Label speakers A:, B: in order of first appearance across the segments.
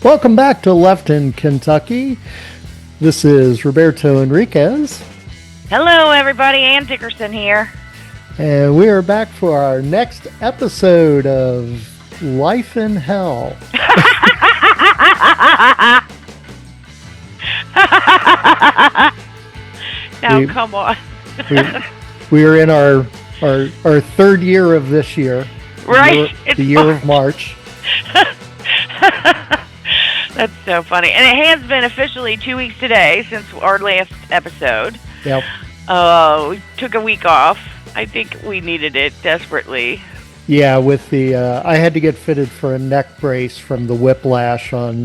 A: Welcome back to Left in Kentucky. This is Roberto Henriquez,
B: Hello, everybody. Ann Dickerson here.
A: and we are back for our next episode of Life in Hell.
B: Now,
A: We,
B: come on.
A: we, we are in our third year of this year,
B: Right?
A: the year of March.
B: That's so funny. And it has been officially 2 weeks today since our last episode.
A: Yep.
B: We took a week off. I think we needed it desperately.
A: Yeah, with the I had to get fitted for a neck brace from the whiplash on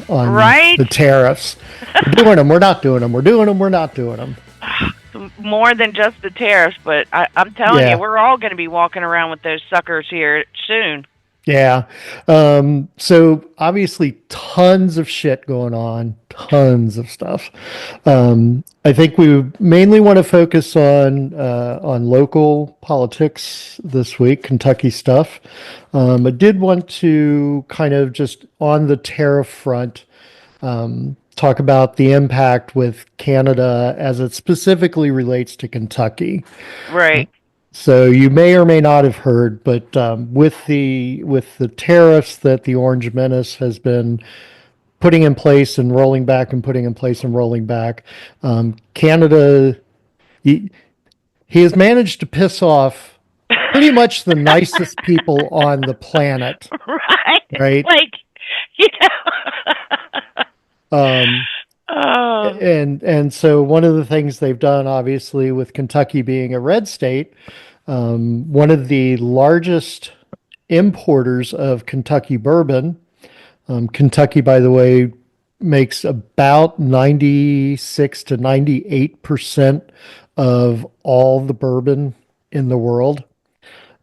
B: Right?
A: the tariffs. We're doing them. We're not doing them. We're doing them. We're not doing them.
B: More than just the tariffs, but I'm telling
A: Yeah.
B: you, we're all going to be walking around with those suckers here soon.
A: Yeah. So obviously tons of shit going on, tons of stuff. I think we mainly want to focus on local politics this week, Kentucky stuff. I did want to kind of just on the tariff front, talk about the impact with Canada as it specifically relates to Kentucky.
B: Right.
A: So you may or may not have heard, but with the tariffs that the Orange Menace has been putting in place and rolling back and putting in place and rolling back, Canada he has managed to piss off pretty much the nicest people on the planet,
B: Right?
A: right?
B: Like, you know.
A: Um,
B: Oh,
A: and so one of the things they've done, obviously, with Kentucky being a red state, one of the largest importers of Kentucky bourbon. Kentucky, by the way, makes about 96 to 98% of all the bourbon in the world.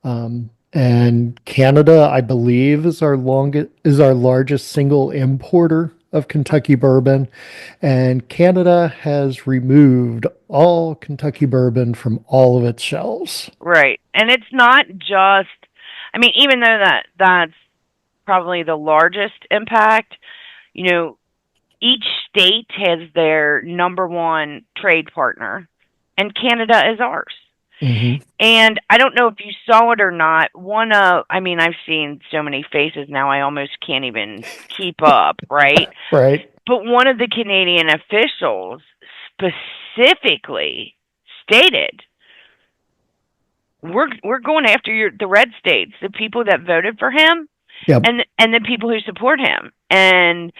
A: And Canada, I believe, is our largest single importer of Kentucky bourbon. And Canada has removed all Kentucky bourbon from all of its shelves.
B: right. And it's not just, I mean, even though that's probably the largest impact, you know, each state has their number one trade partner, and Canada is ours.
A: Hmm.
B: And I don't know if you saw it or not. I mean, I've seen so many faces now, I almost can't even keep up, right?
A: Right?
B: But one of the Canadian officials specifically stated, we're going after the red states, the people that voted for him,
A: Yep.
B: and the people who support him. And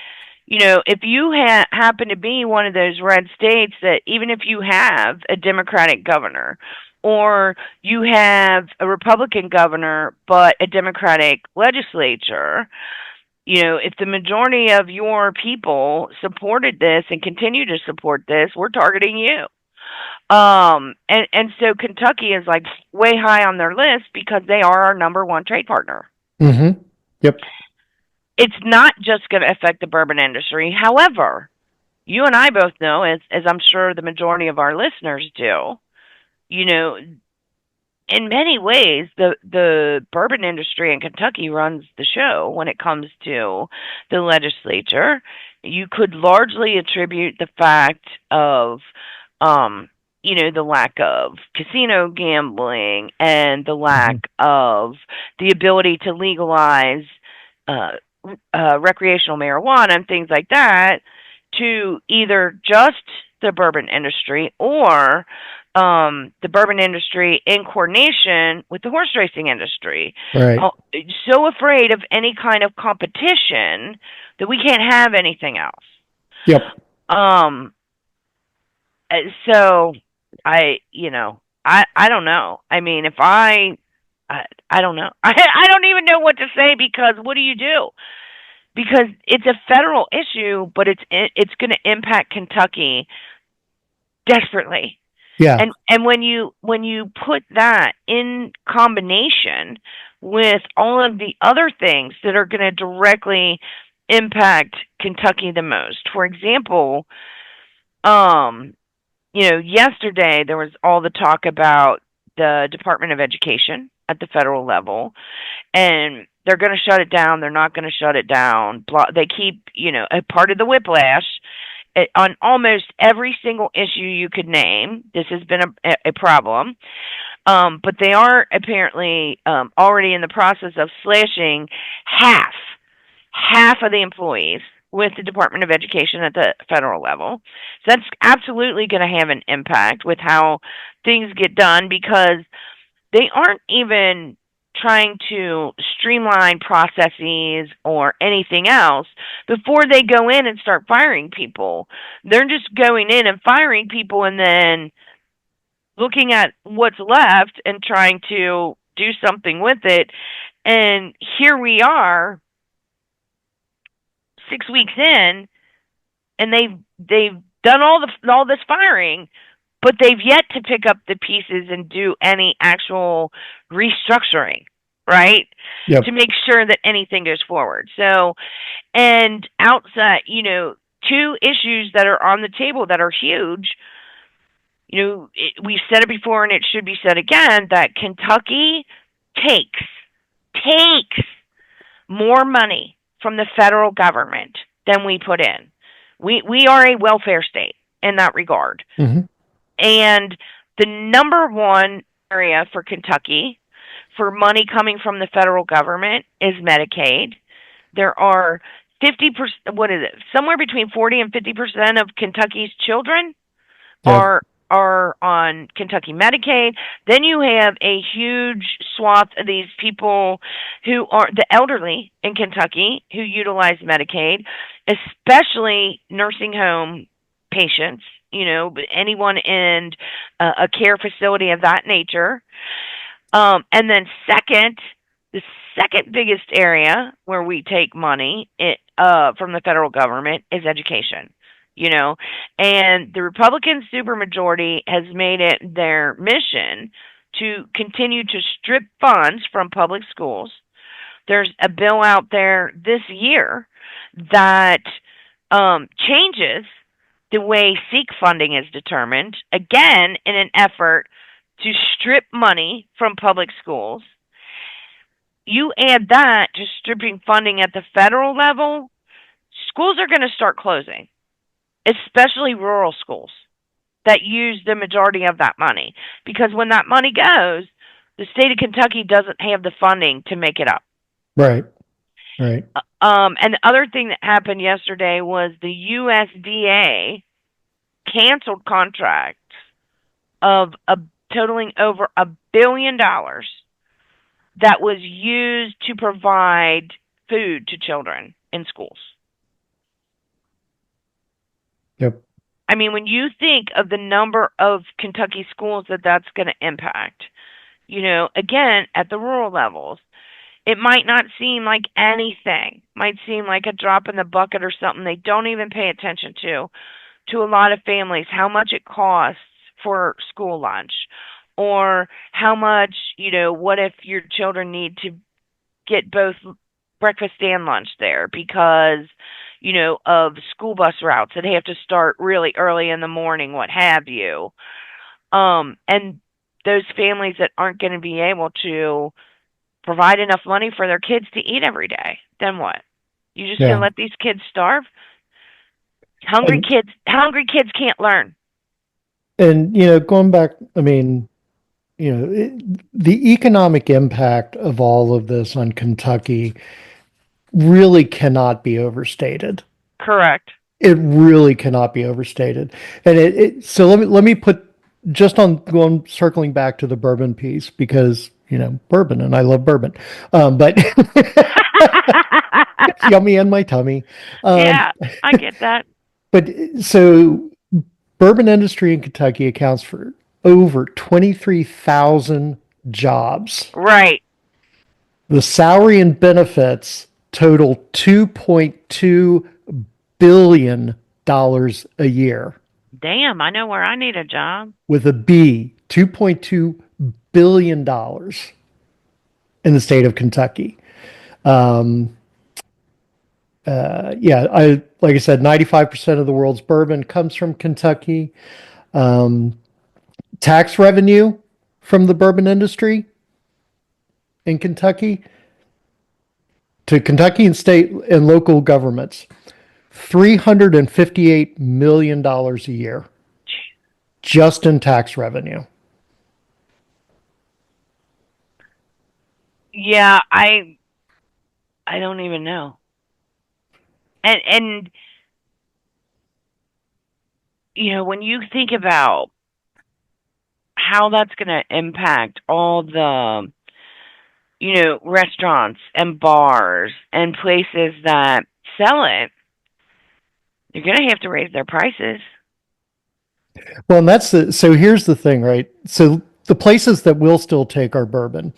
B: if you happen to be one of those red states that even if you have a Democratic governor or you have a Republican governor but a Democratic legislature, if the majority of your people supported this and continue to support this, we're targeting you. And so Kentucky is like way high on their list because they are our number one trade partner.
A: Hmm. Yep.
B: It's not just going to affect the bourbon industry. However, you and I both know, as I'm sure the majority of our listeners do, in many ways, the bourbon industry in Kentucky runs the show when it comes to the legislature. You could largely attribute the fact of, the lack of casino gambling and the lack of the ability to legalize recreational marijuana and things like that to either just the bourbon industry or the bourbon industry in coordination with the horse racing industry.
A: Right.
B: So afraid of any kind of competition that we can't have anything else.
A: Yep.
B: So I don't know. I mean, if I don't know. I don't even know what to say because what do you do? Because it's a federal issue, but it's going to impact Kentucky desperately.
A: Yeah.
B: And when you put that in combination with all of the other things that are going to directly impact Kentucky the most. For example, yesterday there was all the talk about the Department of Education at the federal level and they're going to shut it down. They're not going to shut it down. They keep, a part of the whiplash on almost every single issue you could name. This has been a problem. But they are apparently already in the process of slashing half of the employees with the Department of Education at the federal level. So that's absolutely going to have an impact with how things get done, because they aren't even trying to streamline processes or anything else before they go in and start firing people. They're just going in and firing people and then looking at what's left and trying to do something with it. And here we are 6 weeks in, and they've done all this firing, but they've yet to pick up the pieces and do any actual restructuring, right?
A: Yep.
B: To make sure that anything goes forward. So, and outside, two issues that are on the table that are huge. We've said it before, and it should be said again, that Kentucky takes more money from the federal government than we put in. We are a welfare state in that regard.
A: Mm-hmm.
B: And the number one area for Kentucky for money coming from the federal government is Medicaid. There are 50%, somewhere between 40 and 50% of Kentucky's children are on Kentucky Medicaid. Then you have a huge swath of these people who are the elderly in Kentucky who utilize Medicaid, especially nursing home patients, anyone in a care facility of that nature. And then the second biggest area where we take money from the federal government is education. And the Republican supermajority has made it their mission to continue to strip funds from public schools. There's a bill out there this year that changes the way SEEK funding is determined, again, in an effort to strip money from public schools. You add that to stripping funding at the federal level, schools are going to start closing, especially rural schools that use the majority of that money. Because when that money goes, the state of Kentucky doesn't have the funding to make it up.
A: Right.
B: And the other thing that happened yesterday was the USDA canceled contracts of totaling over $1 billion that was used to provide food to children in schools.
A: Yep.
B: I mean, when you think of the number of Kentucky schools that's going to impact, again, at the rural levels, it might not seem like anything, might seem like a drop in the bucket or something they don't even pay attention to a lot of families, how much it costs for school lunch, or how much, what if your children need to get both breakfast and lunch there because, of school bus routes that have to start really early in the morning, what have you. And those families that aren't going to be able to provide enough money for their kids to eat every day, then what? You just going to let these kids starve? Hungry kids can't learn.
A: And, going back, I mean, the economic impact of all of this on Kentucky really cannot be overstated.
B: Correct.
A: It really cannot be overstated. And so let me put just on going circling back to the bourbon piece, because bourbon, and I love bourbon, but it's yummy in my tummy.
B: Yeah, I get that.
A: But so bourbon industry in Kentucky accounts for over 23,000 jobs.
B: Right.
A: The salary and benefits total $2.2 billion a year.
B: Damn, I know where I need a job.
A: With a B, $2.2 billion in the state of Kentucky. Like I said, 95% of the world's bourbon comes from Kentucky. Tax revenue from the bourbon industry in Kentucky, to Kentucky and state and local governments, $358 million a year just in tax revenue.
B: Yeah, I don't even know. And you know, when you think about how that's going to impact all the, you know, restaurants and bars and places that sell it, you're going to have to raise their prices.
A: Well, and so here's the thing, right? So the places that will still take our bourbon,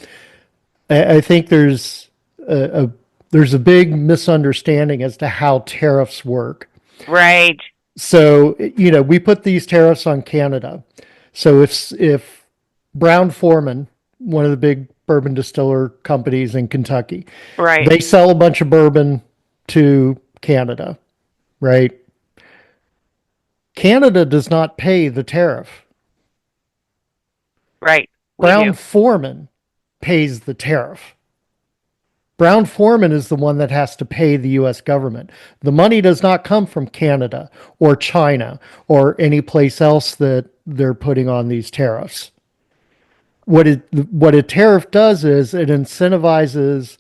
A: I think there's a big misunderstanding as to how tariffs work.
B: Right,
A: So, we put these tariffs on Canada. So if Brown Forman, one of the big bourbon distiller companies in Kentucky,
B: right,
A: they sell a bunch of bourbon to Canada, right? Canada does not pay the tariff.
B: right. We
A: Brown
B: do.
A: Forman pays the tariff. Brown Forman is the one that has to pay the US government. The money does not come from Canada or China or any place else that they're putting on these tariffs. What a tariff does is it incentivizes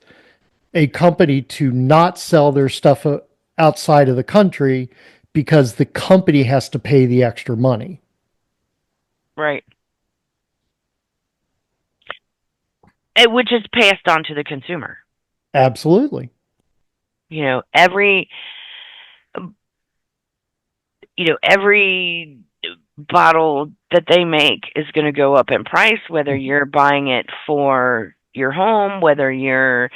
A: a company to not sell their stuff outside of the country because the company has to pay the extra money.
B: Right. Which is passed on to the consumer.
A: Absolutely.
B: You know, every bottle that they make is going to go up in price, whether you're buying it for your home, whether you're,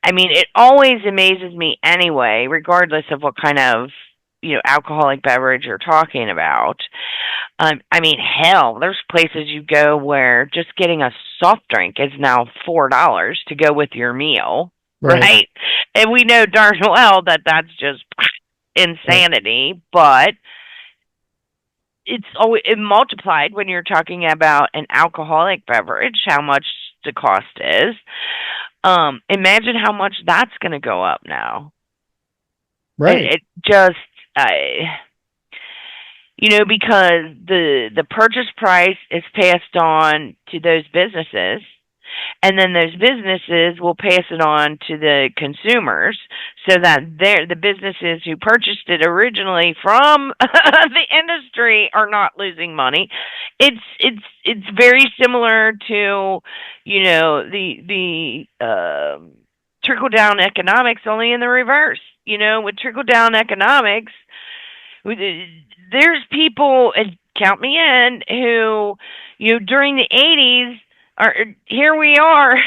B: I mean, it always amazes me anyway, regardless of what kind of, you know, alcoholic beverage you're talking about. I mean, hell, there's places you go where just getting a soft drink is now $4 to go with your meal,
A: Right.
B: right? And we know darn well that that's just
A: Yep.
B: insanity, but it's always multiplied when you're talking about an alcoholic beverage, how much the cost is. Imagine how much that's going to go up now.
A: Right.
B: It just, I, you know, because the purchase price is passed on to those businesses, and then those businesses will pass it on to the consumers, so that the businesses who purchased it originally from the industry are not losing money. It's very similar to, you know, the trickle down economics, only in the reverse. You know, with trickle down economics, there's people, and count me in, who, you know, during the 80s are, here we are.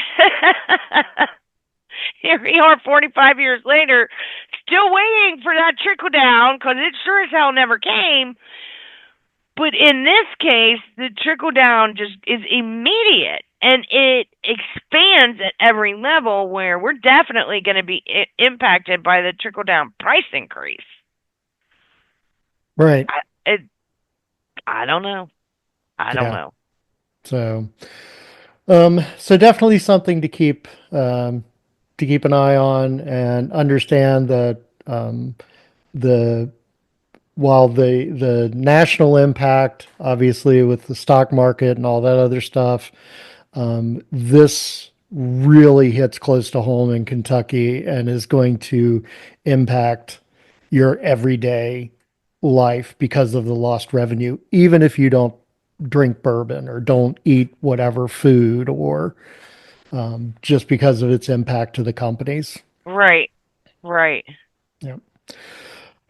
B: Here we are 45 years later, still waiting for that trickle down, because it sure as hell never came. But in this case, the trickle down just is immediate, and it expands at every level, where we're definitely going to be impacted by the trickle down price increase.
A: Right.
B: It, I don't know. I don't
A: Yeah.
B: know.
A: So, so definitely something to keep an eye on and understand that the while the national impact, obviously with the stock market and all that other stuff, this really hits close to home in Kentucky and is going to impact your everyday life because of the lost revenue, even if you don't drink bourbon or don't eat whatever food or just because of its impact to the companies.
B: Right. Right.
A: Yeah.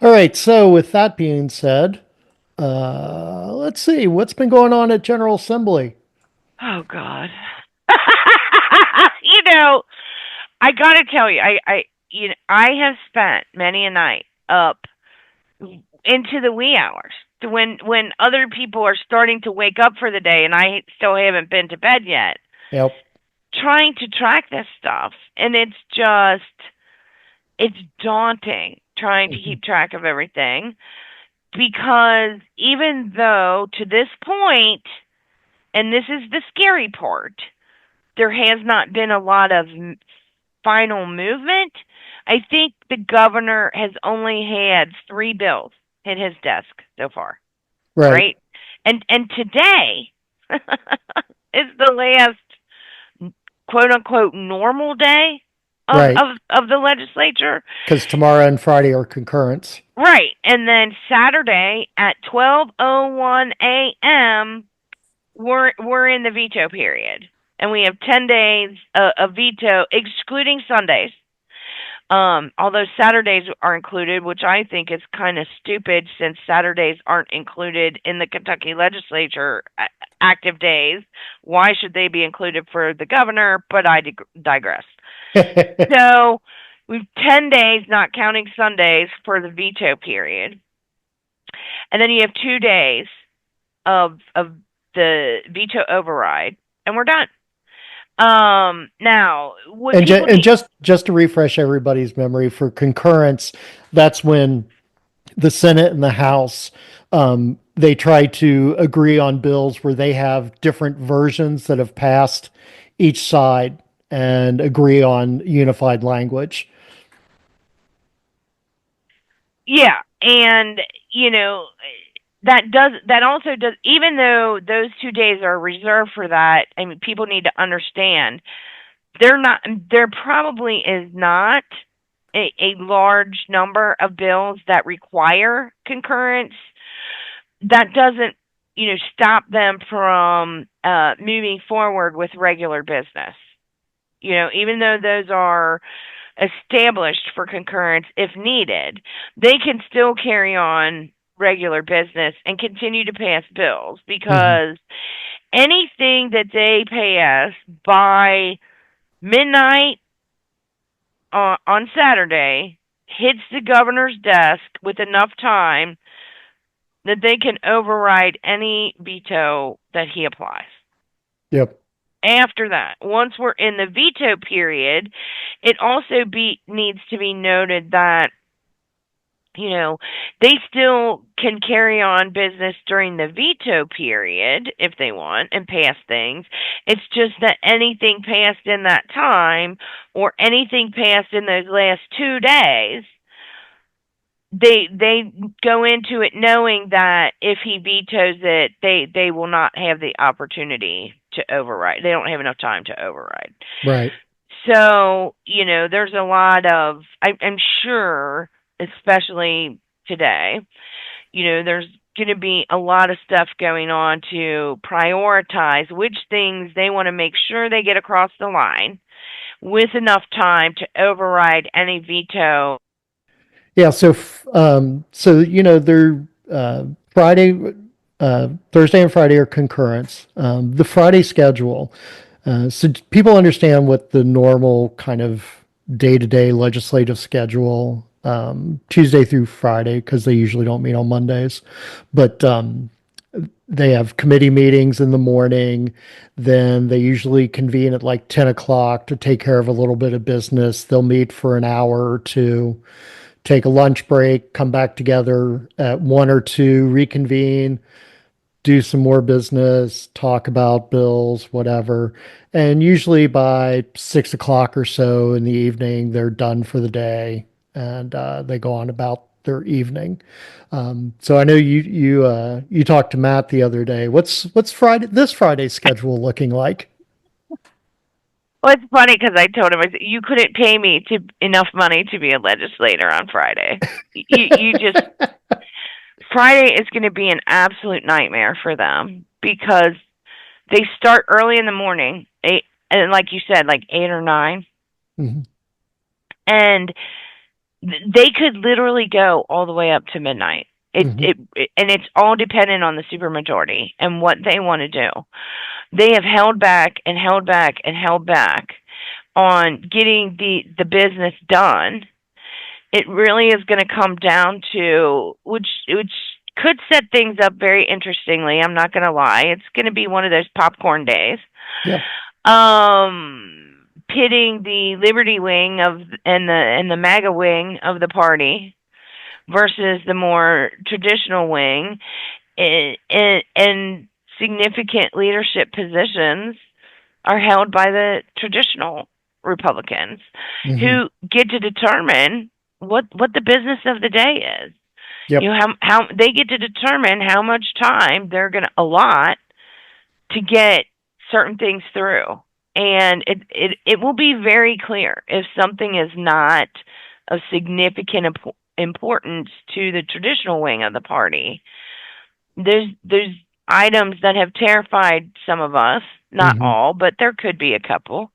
A: All right. So with that being said, let's see what's been going on at General Assembly.
B: Oh God. You know, I gotta tell you, you know, I have spent many a night up into the wee hours, to when other people are starting to wake up for the day, and I still haven't been to bed yet,
A: Yep.
B: trying to track this stuff, and it's daunting trying to keep track of everything, because even though to this point, and this is the scary part, there has not been a lot of final movement, I think the governor has only had 3 bills hit his desk so far,
A: Right.
B: right? And today is the last quote unquote normal day
A: Right.
B: of the legislature.
A: Because tomorrow and Friday are concurrence.
B: Right. And then Saturday at 12:01 a.m. we're in the veto period. And we have 10 days of veto excluding Sundays. Although Saturdays are included, which I think is kind of stupid since Saturdays aren't included in the Kentucky legislature active days. Why should they be included for the governor? But I digress. So we've 10 days, not counting Sundays, for the veto period. And then you have 2 days of the veto override, and we're done. Now, what
A: And,
B: people
A: and
B: need.
A: just to refresh everybody's memory, for concurrence, that's when the Senate and the House, they try to agree on bills where they have different versions that have passed each side and agree on unified language.
B: Yeah, and you know that also does, even though those 2 days are reserved for that. I mean, people need to understand there probably is not a large number of bills that require concurrence. That doesn't stop them from moving forward with regular business. Even though those are established for concurrence if needed, they can still carry on regular business and continue to pass bills,
A: Mhm.
B: because anything that they pass by midnight on Saturday hits the governor's desk with enough time that they can override any veto that he applies.
A: Yep.
B: After that, once we're in the veto period, it also needs to be noted that they still can carry on business during the veto period if they want and pass things. It's just that anything passed in that time, or anything passed in those last 2 days, they go into it knowing that if he vetoes it, they will not have the opportunity to override. They don't have enough time to override.
A: Right.
B: So, there's a lot of, I'm sure, especially today, there's going to be a lot of stuff going on to prioritize which things they want to make sure they get across the line with enough time to override any veto.
A: Yeah. They're Friday, Thursday and Friday are concurrence. The Friday schedule. So people understand what the normal kind of day-to-day legislative schedule, Tuesday through Friday, because they usually don't meet on Mondays, but they have committee meetings in the morning. Then they usually convene at like 10 o'clock to take care of a little bit of business. They'll meet for an hour or two, take a lunch break, come back together at 1 or 2, reconvene, do some more business, talk about bills, whatever. And usually by 6 o'clock or so in the evening, they're done for the day, and they go on about their evening. So I know you talked to Matt the other day. What's this Friday's schedule looking like?
B: Well, it's funny because I told him, I said, you couldn't pay me enough money to be a legislator on Friday. You just, Friday is going to be an absolute nightmare for them, because they start early in the morning, and like you said, like 8 or 9,
A: Mhm.
B: and they could literally go all the way up to midnight.
A: Mhm.
B: And it's all dependent on the supermajority and what they want to do. They have held back and held back and held back on getting the business done. It really is going to come down to, which could set things up very interestingly. I'm not going to lie. It's going to be one of those popcorn days.
A: Yeah.
B: Pitting the Liberty wing and the MAGA wing of the party versus the more traditional wing, and significant leadership positions are held by the traditional Republicans
A: Mm-hmm.
B: who get to determine what the business of the day is. You
A: Yep.
B: know, how they get to determine how much time they're going to allot to get certain things through. And it will be very clear if something is not of significant importance to the traditional wing of the party. There's items that have terrified some of us, not
A: Mm-hmm.
B: all, but there could be a couple,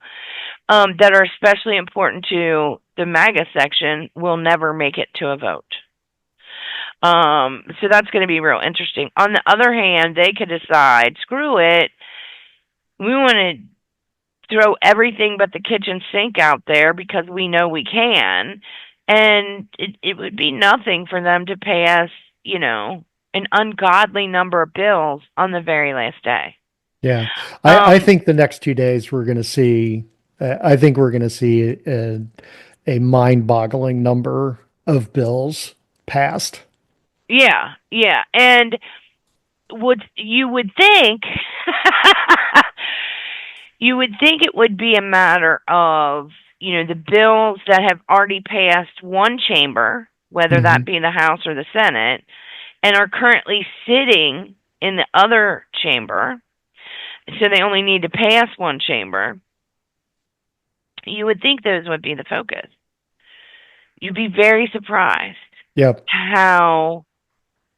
B: that are especially important to the MAGA section will never make it to a vote. So that's going to be real interesting. On the other hand, they could decide, screw it, we want to throw everything but the kitchen sink out there because we know we can, and it would be nothing for them to pay us, an ungodly number of bills on the very last day.
A: Yeah. I
B: Um,
A: think the next 2 days we're going to see, I think we're going to see a mind-boggling number of bills passed.
B: yeah, yeah, and you would think you would think it would be a matter of, the bills that have already passed one chamber, whether
A: Hmm.
B: that be the House or the Senate, and are currently sitting in the other chamber, so they only need to pass one chamber. You would think those would be the focus. You'd be very surprised
A: Yep.
B: how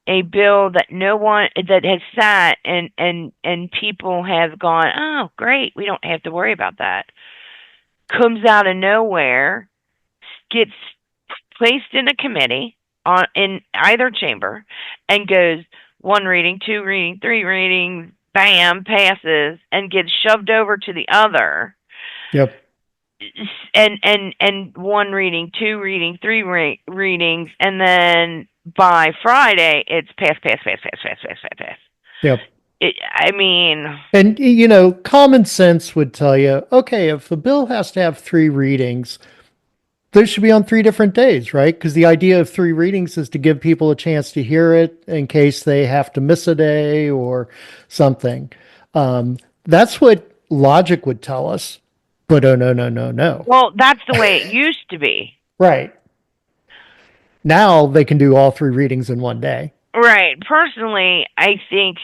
B: a bill that no one that has sat and people have gone, oh great, we don't have to worry about that, comes out of nowhere, gets placed in a committee in either chamber, and goes one reading, two reading, three readings, bam, passes, and gets shoved over to the other,
A: Yep.
B: and one reading, two reading, three readings, and then by Friday it's pass, pass, pass, pass, pass, pass, pass, pass.
A: Yep.
B: I mean,
A: And, common sense would tell you, okay, if a bill has to have three readings, those should be on 3 different days, right? Because the idea of three readings is to give people a chance to hear it in case they have to miss a day or something. That's what logic would tell us. But oh, no, no, no, no.
B: well, that's the way it used to be.
A: Right. Now they can do all three readings in one day.
B: Right. Personally, I think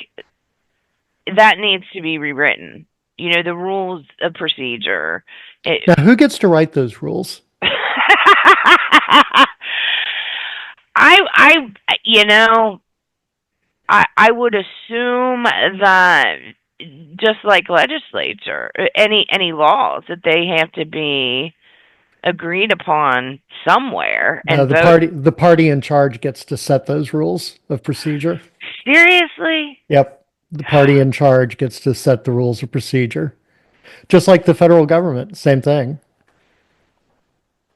B: that needs to be rewritten. The rules of procedure.
A: Now, who gets to write those rules?
B: I, you know, I would assume that just like legislature, any laws that they have to be agreed upon somewhere
A: No,
B: and
A: the
B: vote.
A: party in charge gets to set those rules of procedure.
B: Seriously?
A: Yep. The party in charge gets to set the rules of procedure. Just like the federal government, same thing.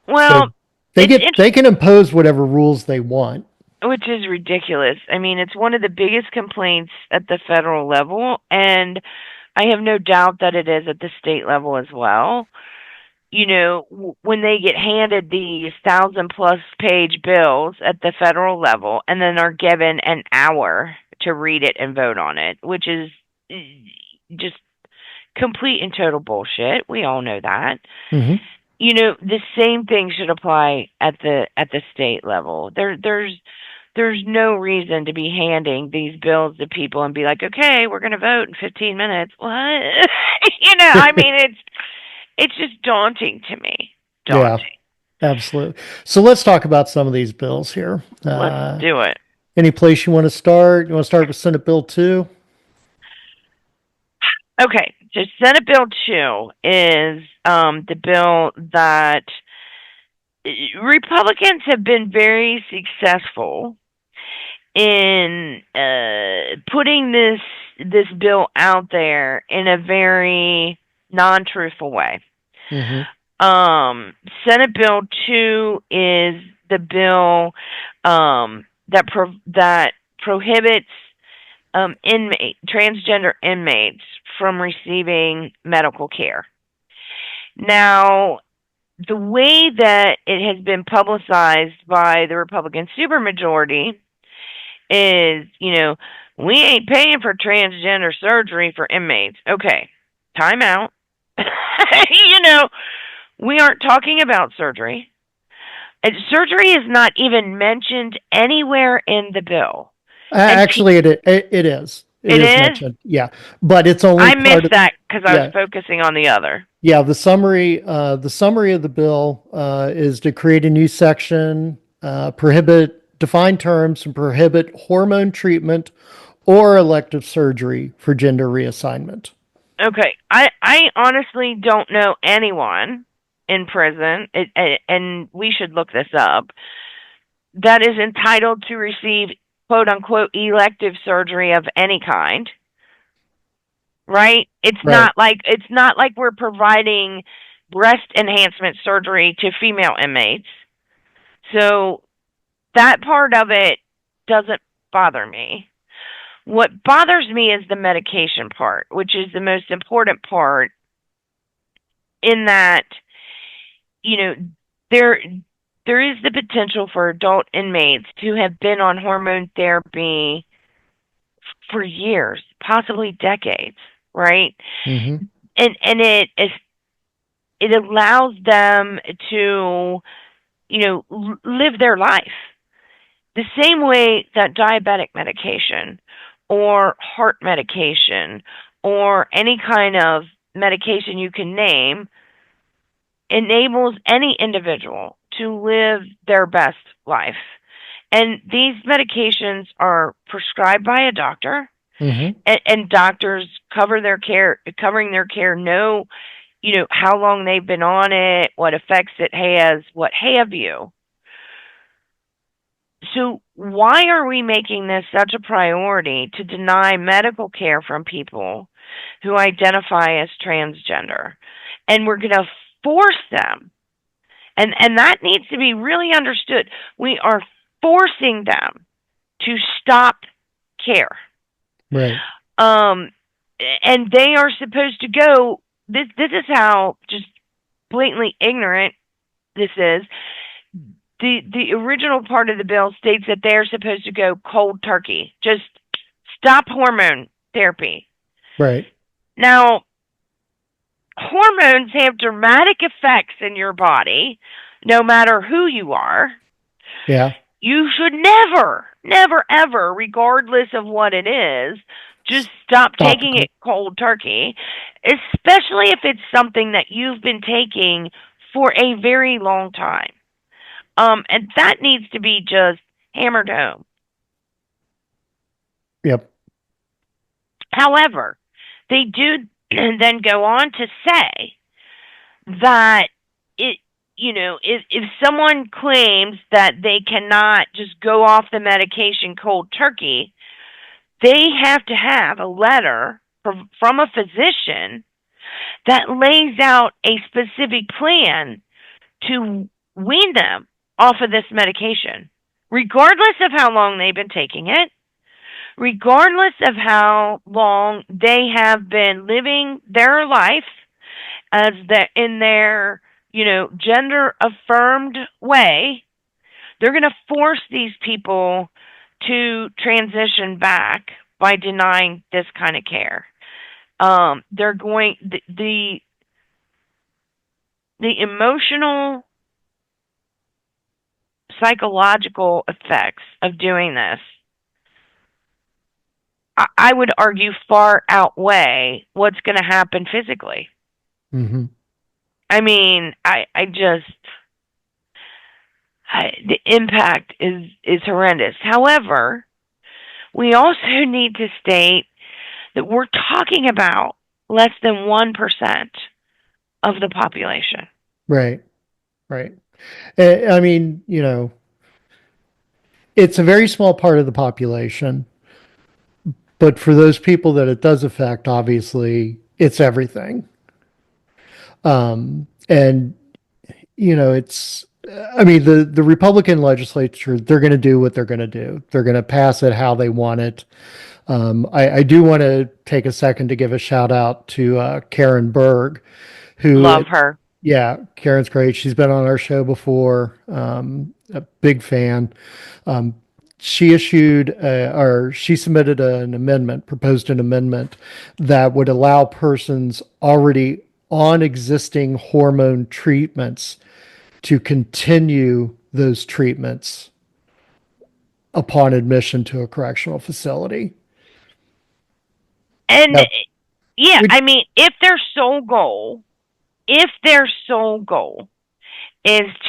B: Well,
A: So they
B: it's
A: get they can impose whatever rules they want.
B: which is ridiculous. I mean, it's one of the biggest complaints at the federal level, and I have no doubt that it is at the state level as well. When they get handed these 1,000+ page bills at the federal level and then are given an hour to read it and vote on it, which is just complete and total bullshit. We all know that.
A: Hmm.
B: The same thing should apply at the state level. There's no reason to be handing these bills to people and be like, okay, we're going to vote in 15 minutes. What? I mean, it's just daunting to me.
A: Yeah,
B: Daunting.
A: absolutely. So let's talk about some of these bills here.
B: Let's do it.
A: Any place you want to start? You want to start with Senate Bill 2?
B: Okay, so Senate Bill 2 is the bill that Republicans have been very successful in putting this bill out there in a very non-truthful way.
A: Hmm.
B: Senate Bill 2 is the bill that prohibits transgender inmates from receiving medical care. Now, the way that it has been publicized by the Republican supermajority is, we ain't paying for transgender surgery for inmates. Okay, time out. you know, We aren't talking about surgery. And surgery is not even mentioned anywhere in the bill. And
A: Actually, it is. It
B: it
A: is
B: is?
A: mentioned. Yeah, but it's only
B: I
A: part
B: missed
A: of.
B: that because I was
A: Yeah,
B: focusing on the other.
A: yeah. The summary of the bill is to create a new section, prohibit defined terms, and prohibit hormone treatment or elective surgery for gender reassignment.
B: Okay, I honestly don't know anyone in prison, and we should look this up, that is entitled to receive quote unquote elective surgery of any kind, right?
A: Right.
B: It's not like we're providing breast enhancement surgery to female inmates. So that part of it doesn't bother me. What bothers me is the medication part, which is the most important part, in that, you know, there there is the potential for adult inmates to have been on hormone therapy for years, possibly decades, right?
A: Mm-hmm.
B: And it allows them to, live their life the same way that diabetic medication or heart medication or any kind of medication you can name enables any individual to live their best life. And these medications are prescribed by a doctor,
A: Mm-hmm.
B: and doctors covering their care know, how long they've been on it, what effects it has, what have you. So why are we making this such a priority to deny medical care from people who identify as transgender? And we're going to force them, and that needs to be really understood. We are forcing them to stop care.
A: Right.
B: Um, and they are supposed to go. This is how just blatantly ignorant this is. The original part of the bill states that they're supposed to go cold turkey, just stop hormone therapy.
A: Right.
B: Now, hormones have dramatic effects in your body, no matter who you are.
A: Yeah.
B: You should never, never, ever, regardless of what it is, just stop
A: Stop
B: taking
A: it.
B: it cold turkey, especially if it's something that you've been taking for a very long time. And that needs to be just hammered home.
A: Yep.
B: However, they do then go on to say that if someone claims that they cannot just go off the medication cold turkey, they have to have a letter from a physician that lays out a specific plan to wean them off of this medication, regardless of how long they've been taking it, regardless of how long they have been living their life as in their, gender affirmed way. They're going to force these people to transition back by denying this kind of care. They're going the emotional, psychological effects of doing this, I would argue, far outweigh what's going to happen physically.
A: Mm-hmm.
B: I mean, the impact is horrendous. However, we also need to state that we're talking about less than 1% of the population.
A: Right. Right. I mean, it's a very small part of the population, but for those people that it does affect, obviously, it's everything. And it's. I mean, the Republican legislature, they're going to do what they're going to do. They're going to pass it how they want it. I do want to take a second to give a shout out to Karen Berg, who,
B: Love her.
A: yeah, Karen's great. She's been on our show before. A big fan. Um, she submitted proposed an amendment that would allow persons already on existing hormone treatments to continue those treatments upon admission to a correctional facility.
B: And
A: Now,
B: yeah,
A: we,
B: I mean, if their sole goal is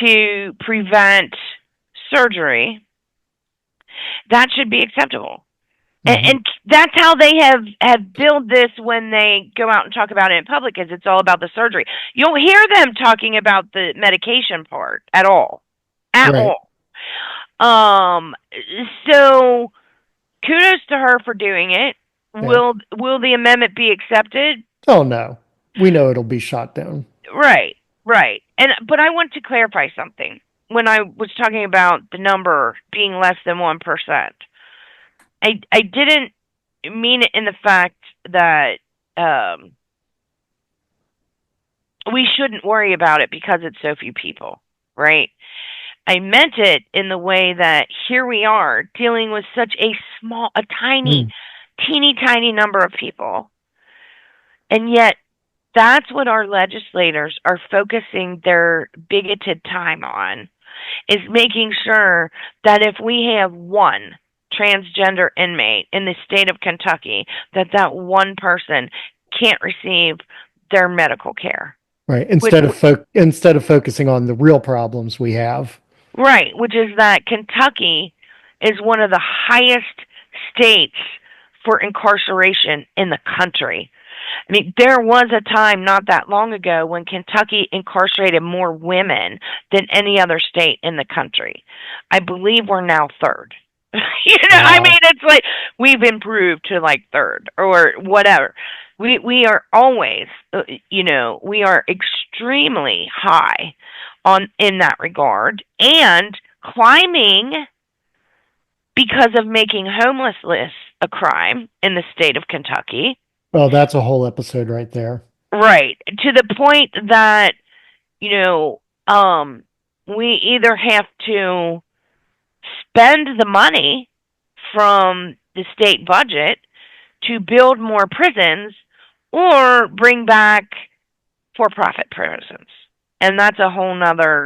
B: to prevent surgery, that should be acceptable. And that's how they have billed this when they go out and talk about it in public, is it's all about the surgery. You don't hear them talking about the medication part at all. At
A: right.
B: all. So kudos to her for doing it.
A: Yeah.
B: Will the amendment be accepted?
A: Oh, no. We know it'll be shot down.
B: Right, right. But I want to clarify something. When I was talking about the number being less than 1%, I didn't mean it in the fact that we shouldn't worry about it because it's so few people, right? I meant it in the way that here we are dealing with such a tiny, teeny tiny number of people. And yet that's what our legislators are focusing their bigoted time on, is making sure that if we have one transgender inmate in the state of Kentucky, that one person can't receive their medical care.
A: Right. Instead of focusing on the real problems we have.
B: Right, which is that Kentucky is one of the highest states for incarceration in the country. I mean, there was a time not that long ago when Kentucky incarcerated more women than any other state in the country. I believe we're now third.
A: Wow.
B: I mean, it's like we've improved to like third or whatever. We are always, we are extremely high in that regard, and climbing because of making homelessness a crime in the state of Kentucky.
A: Well, that's a whole episode right there.
B: Right. To the point that, we either have to spend the money from the state budget to build more prisons or bring back for-profit prisons. And that's a whole nother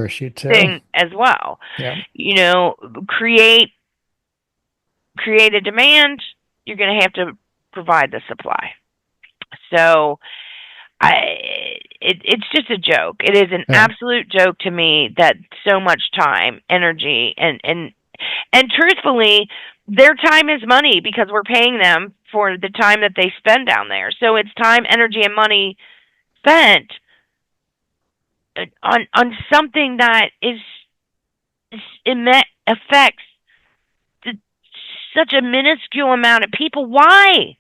A: issue too.
B: Thing as well.
A: Yeah.
B: Create a demand, you're going to have to provide the supply. So it's just a joke. It is an absolute joke to me that so much time, energy, and truthfully, their time is money because we're paying them for the time that they spend down there. So it's time, energy, and money spent on something that affects such a minuscule amount of people. Why?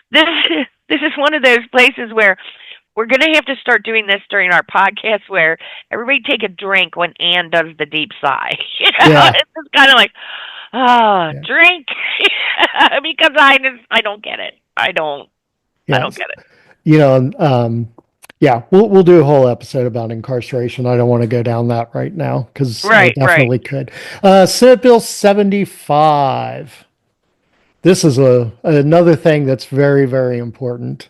B: This is one of those places where we're going to have to start doing this during our podcast, where everybody take a drink when Ann does the deep sigh.
A: Yeah.
B: It's just kind of like, drink, because I don't get it. I don't get it.
A: Yeah, we'll do a whole episode about incarceration. I don't want to go down that right now because I definitely could. Senate Bill 75. This is another thing that's very, very important.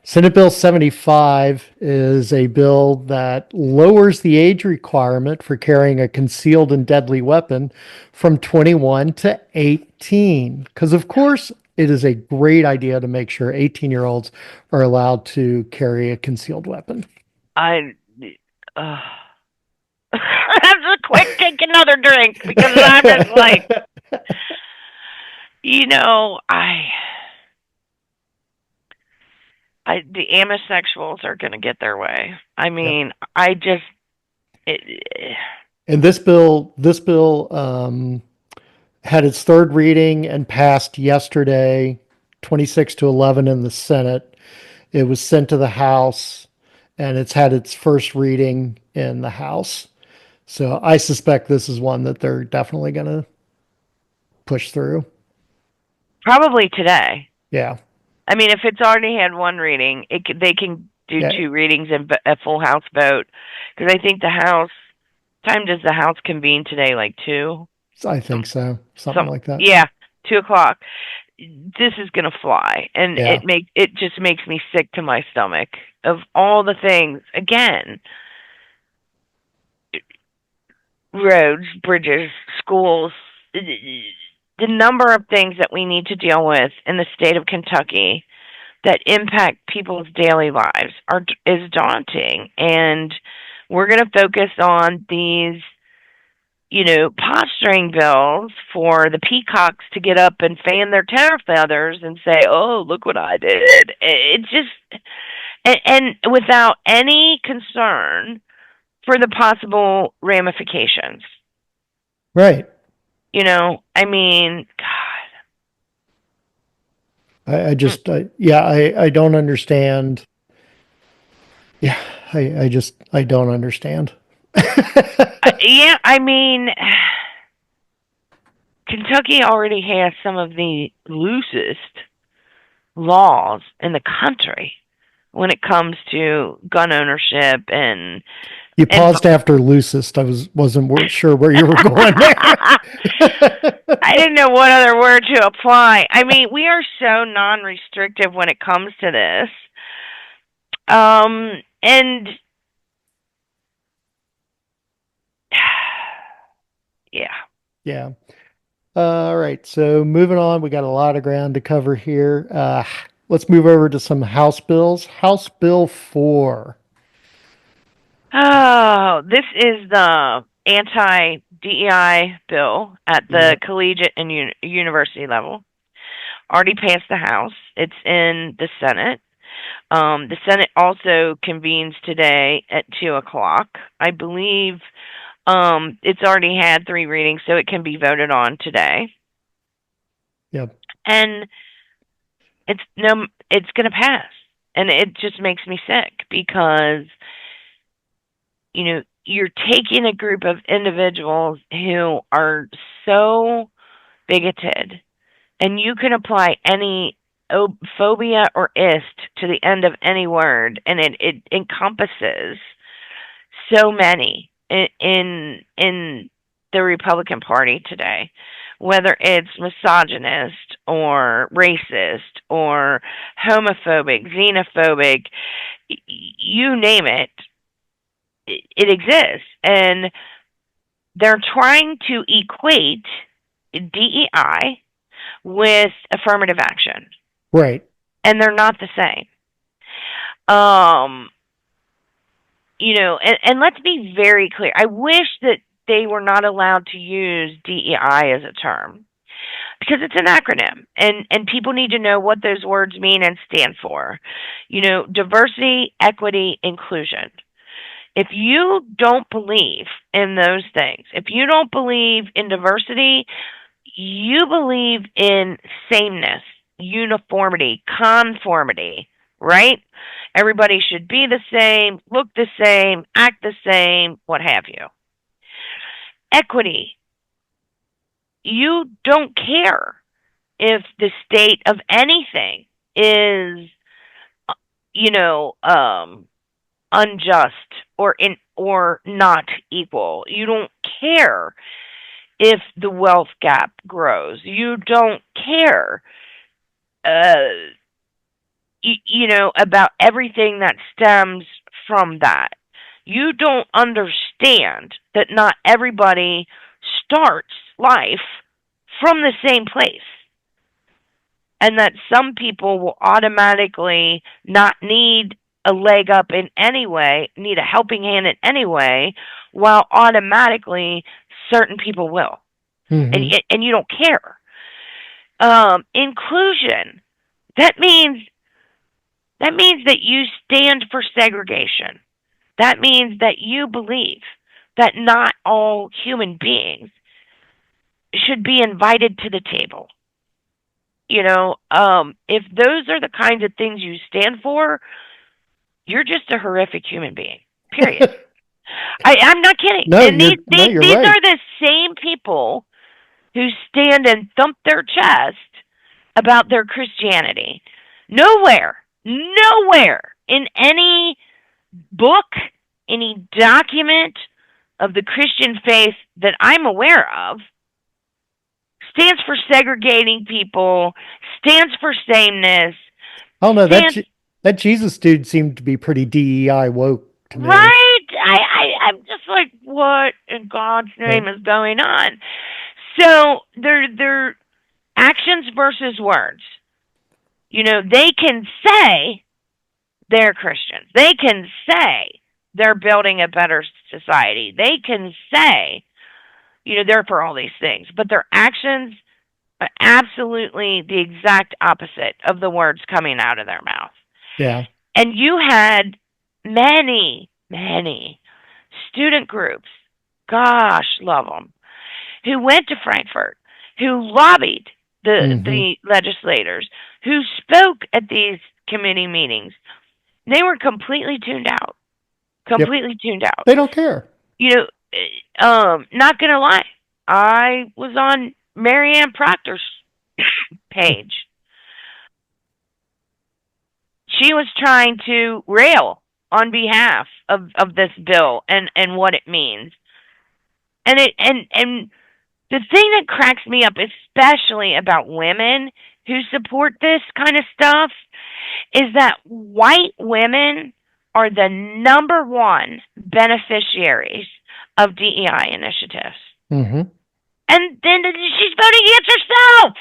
A: Senate Bill 75 is a bill that lowers the age requirement for carrying a concealed and deadly weapon from 21 to 18. Because, of course, it is a great idea to make sure 18-year-olds are allowed to carry a concealed weapon.
B: I have to quick take another drink because I'm just like, the amosexuals are going to get their way. I mean,
A: and this bill had its third reading and passed yesterday, 26-11 in the Senate. It was sent to the House, and it's had its first reading in the House. So I suspect this is one that they're definitely going to push through.
B: Probably today.
A: Yeah.
B: I mean, if it's already had one reading, they can do two readings and a full House vote. Because I think does the House convene today, like 2?
A: I think so. Something like that.
B: Yeah. 2 o'clock. This is gonna fly, and
A: Yeah.
B: it just makes me sick to my stomach of all the things. Again, roads, bridges, schools, the number of things that we need to deal with in the state of Kentucky that impact people's daily lives is daunting, and we're going to focus on these, posturing bills for the peacocks to get up and fan their tail feathers and say, "Oh, look what I did." It just and without any concern for the possible ramifications.
A: Right.
B: I mean, God.
A: I just, yeah, I don't understand. Yeah, I don't understand.
B: Yeah, I mean, Kentucky already has some of the loosest laws in the country when it comes to gun ownership and
A: You
B: and
A: paused after loosest. Wasn't sure where you were going there.
B: I didn't know what other word to apply. I mean, we are so non-restrictive when it comes to this. And yeah.
A: Yeah. All right. So moving on, we got a lot of ground to cover here. Let's move over to some House bills. House Bill 4.
B: Oh, this is the anti-DEI bill at the
A: Yep.
B: collegiate and university level. Already passed the House. It's in the Senate. The Senate also convenes today at 2 o'clock. I believe it's already had 3 readings, so it can be voted on today.
A: Yep.
B: And it's going to pass, and it just makes me sick because you're taking a group of individuals who are so bigoted, and you can apply any phobia or ist to the end of any word, and it encompasses so many in the Republican Party today, whether it's misogynist or racist or homophobic, xenophobic, you name it, it exists. And they're trying to equate DEI with affirmative action,
A: Right.
B: and they're not the same. Um, and let's be very clear. I wish that they were not allowed to use DEI as a term because it's an acronym, and people need to know what those words mean and stand for. Diversity, equity, inclusion. If you don't believe in those things, if you don't believe in diversity, you believe in sameness, uniformity, conformity, right? Everybody should be the same, look the same, act the same, what have you. Equity. You don't care if the state of anything is, you know, unjust or not equal. You don't care if the wealth gap grows. You don't care, about everything that stems from that. You don't understand that not everybody starts life from the same place, and that some people will automatically not need a leg up in any way, need a helping hand in any way, while automatically certain people will.
A: Mm-hmm.
B: And you don't care. Inclusion. That means that you stand for segregation. That means that you believe that not all human beings should be invited to the table. If those are the kinds of things you stand for, you're just a horrific human being. Period. I'm not kidding.
A: No,
B: And
A: you're
B: these
A: right.
B: are the same people who stand and thump their chest about their Christianity. Nowhere in any book, any document of the Christian faith that I'm aware of stands for segregating people, stands for sameness,
A: I don't know.
B: stands
A: That Jesus dude seemed to be pretty DEI woke to me.
B: right. I'm just like, what in God's
A: Right.
B: name is going on? So they're actions versus words. They can say they're Christians. They can say they're building a better society. They can say, they're for all these things, but their actions are absolutely the exact opposite of the words coming out of their mouth.
A: Yeah.
B: And you had many, many student groups, gosh, love them, who went to Frankfort, who lobbied
A: Hmm.
B: the legislators, who spoke at these committee meetings. They were completely tuned out.
A: Yep.
B: Completely tuned out.
A: They don't care.
B: Not gonna lie, I was on Marianne Proctor's page. She was trying to rail on behalf of this bill and what it means. And the thing that cracks me up, especially about women who support this kind of stuff, is that white women are the number one beneficiaries of DEI initiatives.
A: Hmm.
B: And then she's voting against herself.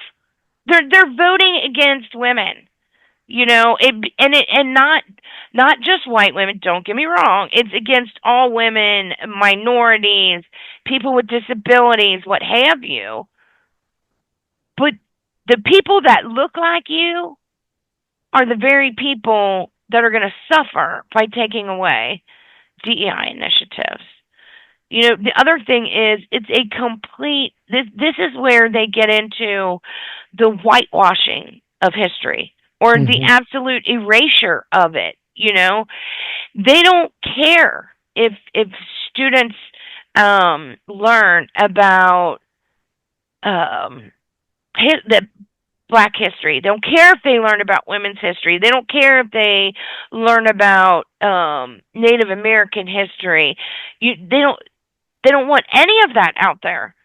B: They're voting against women. And not just white women, don't get me wrong. It's against all women, minorities, people with disabilities, what have you. But the people that look like you are the very people that are going to suffer by taking away DEI initiatives. The other thing is it's a complete this is where they get into the whitewashing of history or the
A: Hmm.
B: absolute erasure of it. They don't care if students learn about um the Black history. They don't care if they learn about women's history. They don't care if they learn about Native American history. They don't want any of that out there.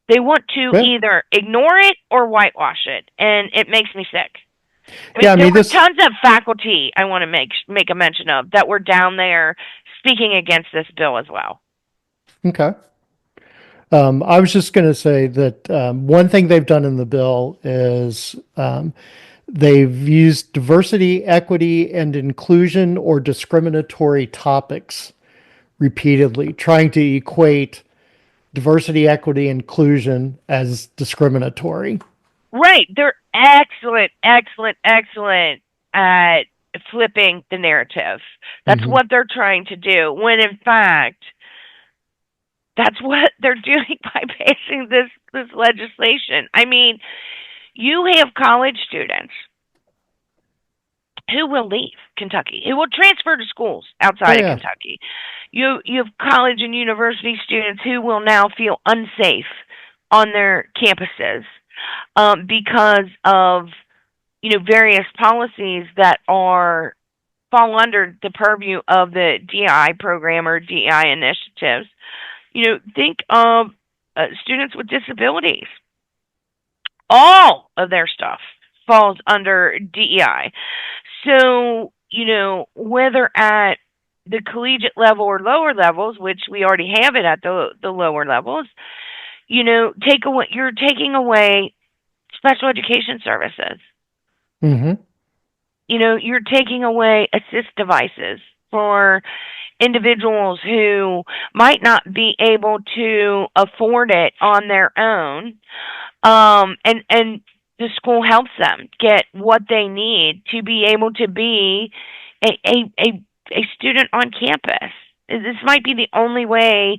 B: They want to
A: Yeah.
B: either ignore it or whitewash it, and it makes me sick. I
A: Yeah.
B: mean,
A: I
B: there
A: mean,
B: were
A: this,
B: tons of faculty I want to make a mention of that were down there speaking against this bill as well.
A: okay. I was just going to say that one thing they've done in the bill is they've used diversity, equity, and inclusion or discriminatory topics repeatedly, trying to equate diversity, equity, inclusion as discriminatory.
B: Right, they're excellent, excellent, excellent at flipping the narrative. That's
A: Hmm.
B: what they're trying to do. When in fact, that's what they're doing by passing this legislation. I mean, you have college students who will leave Kentucky, who will transfer to schools
A: Oh
B: outside of
A: yeah.
B: Kentucky. You have college and university students who will now feel unsafe on their campuses because of various policies that are fall under the purview of the DI program or DI initiatives. Think of students with disabilities. All of their stuff falls under DEI. So, whether at the collegiate level or lower levels, which we already have it at the lower levels, you're taking away special education services.
A: Hmm.
B: You're taking away assist devices for individuals who might not be able to afford it on their own. And the school helps them get what they need to be able to be a student on campus. This might be the only way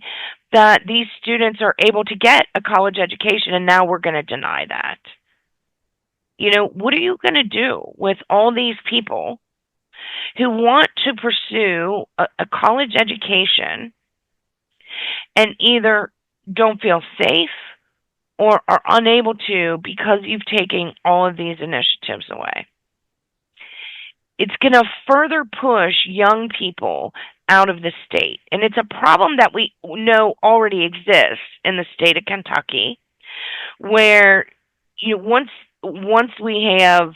B: that these students are able to get a college education, and now we're going to deny that. What are you going to do with all these people who want to pursue a college education and either don't feel safe or are unable to because you've taken all of these initiatives away? It's going to further push young people out of the state. And it's a problem that we know already exists in the state of Kentucky, where once we have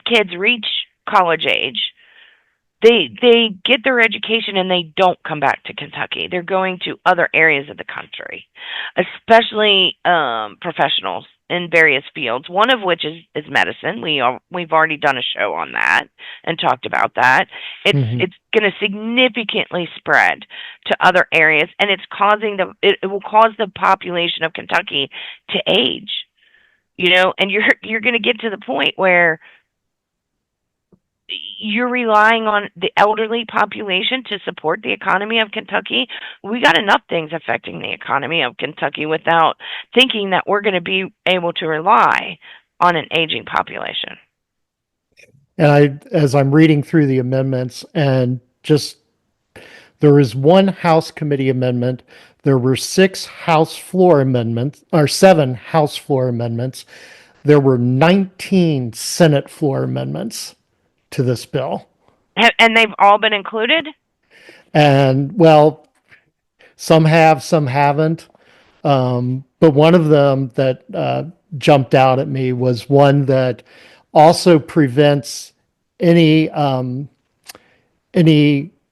B: kids reach college age, they get their education and they don't come back to Kentucky. They're going to other areas of the country, especially professionals in various fields. One of which is medicine. We've already done a show on that and talked about that. It's going to significantly spread to other areas, and it will cause the population of Kentucky to age. And you're going to get to the point where you're relying on the elderly population to support the economy of Kentucky. We got enough things affecting the economy of Kentucky without thinking that we're going to be able to rely on an aging population.
A: And as I'm reading through the amendments, and just there is one House committee amendment, there were 6 House floor amendments, or 7 House floor amendments. There were 19 Senate floor amendments to this bill.
B: And they've all been included?
A: And well, some have, some haven't. But one of them that jumped out at me was one that also prevents any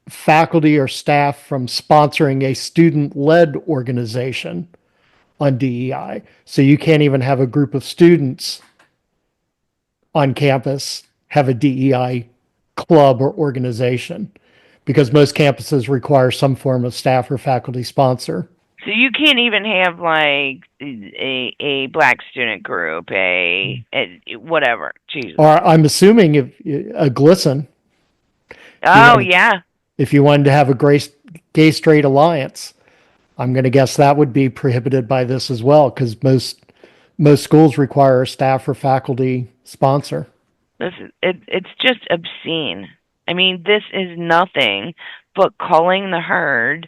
A: faculty or staff from sponsoring a student-led organization on DEI. So you can't even have a group of students on campus have a DEI club or organization, because most campuses require some form of staff or faculty sponsor.
B: So you can't even have like a black student group, a whatever. Jesus.
A: Or I'm assuming if a GLSEN.
B: Oh yeah.
A: If you wanted to have a gay straight alliance, I'm going to guess that would be prohibited by this as well, because most schools require a staff or faculty sponsor.
B: It's just obscene. I mean, this is nothing but culling the herd,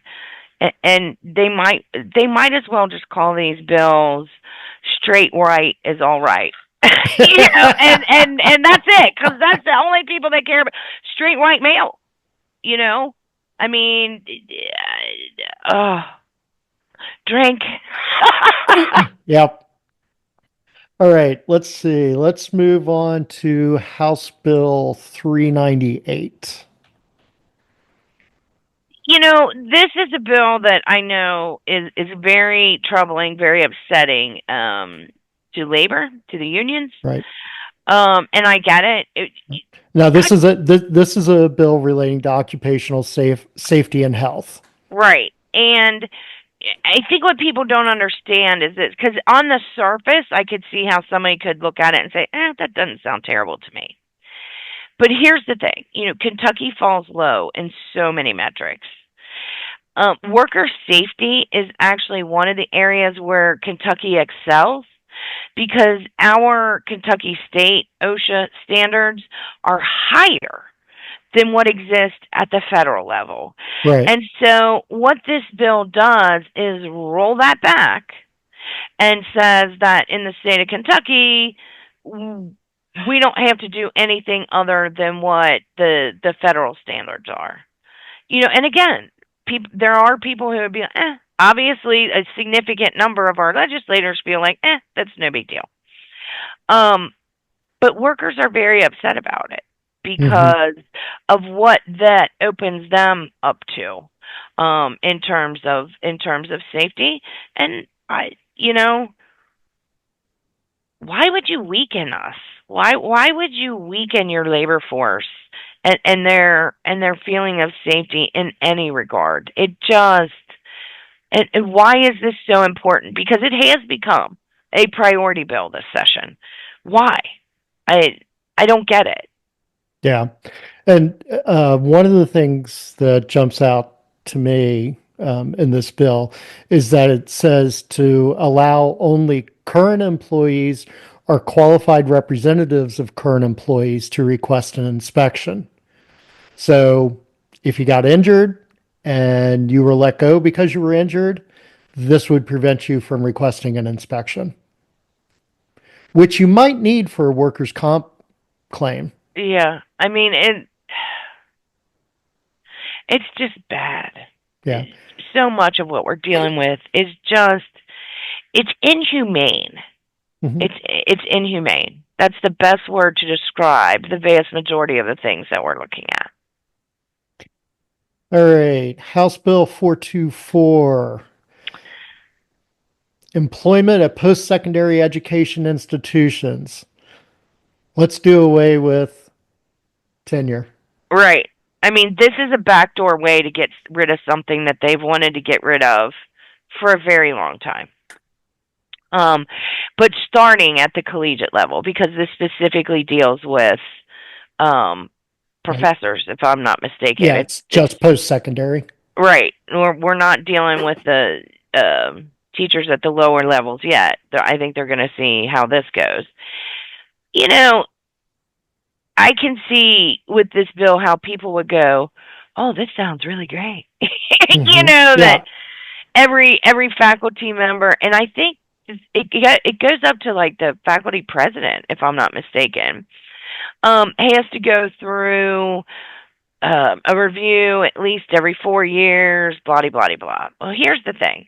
B: and they might as well just call these bills "straight right is all right." and that's it, because that's the only people that care about straight white male. I mean, drink.
A: Yep. All right, let's see. Let's move on to House Bill 398.
B: This is a bill that I know is very troubling, very upsetting to labor, to the unions.
A: Right.
B: And I get it.
A: Now, this is a bill relating to occupational safety and health.
B: Right. And I think what people don't understand is that, because on the surface, I could see how somebody could look at it and say, that doesn't sound terrible to me. But here's the thing. Kentucky falls low in so many metrics. Worker safety is actually one of the areas where Kentucky excels, because our Kentucky state OSHA standards are higher than what exists at the federal level.
A: Right.
B: And so what this bill does is roll that back and says that in the state of Kentucky, we don't have to do anything other than what the federal standards are. And again, there are people who would be like, obviously a significant number of our legislators feel like, that's no big deal. But workers are very upset about it, because of what that opens them up to, in terms of safety. And why would you weaken us? Why would you weaken your labor force and their feeling of safety in any regard? It just, and why is this so important? Because it has become a priority bill this session. Why? I don't get it.
A: Yeah. And one of the things that jumps out to me in this bill is that it says to allow only current employees or qualified representatives of current employees to request an inspection. So if you got injured and you were let go because you were injured, this would prevent you from requesting an inspection, which you might need for a workers' comp claim.
B: Yeah, I mean, it's just bad.
A: Yeah.
B: So much of what we're dealing with is just, it's inhumane.
A: Mhm.
B: It's inhumane. That's the best word to describe the vast majority of the things that we're looking at.
A: All right. House Bill 424. Employment at post-secondary education institutions. Let's do away with tenure.
B: Right. I mean, this is a backdoor way to get rid of something that they've wanted to get rid of for a very long time. But starting at the collegiate level, because this specifically deals with um,
A: Right.
B: professors, if I'm not mistaken.
A: Yeah, it's just post-secondary.
B: Right. We're not dealing with the teachers at the lower levels yet. I think they're going to see how this goes. You know, I can see with this bill how people would go, "Oh, this sounds really great." That
A: Yeah.
B: every faculty member, and I think it goes up to like the faculty president, if I'm not mistaken, has to go through a review at least every 4 years, blah blah blah blah. Well, here's the thing: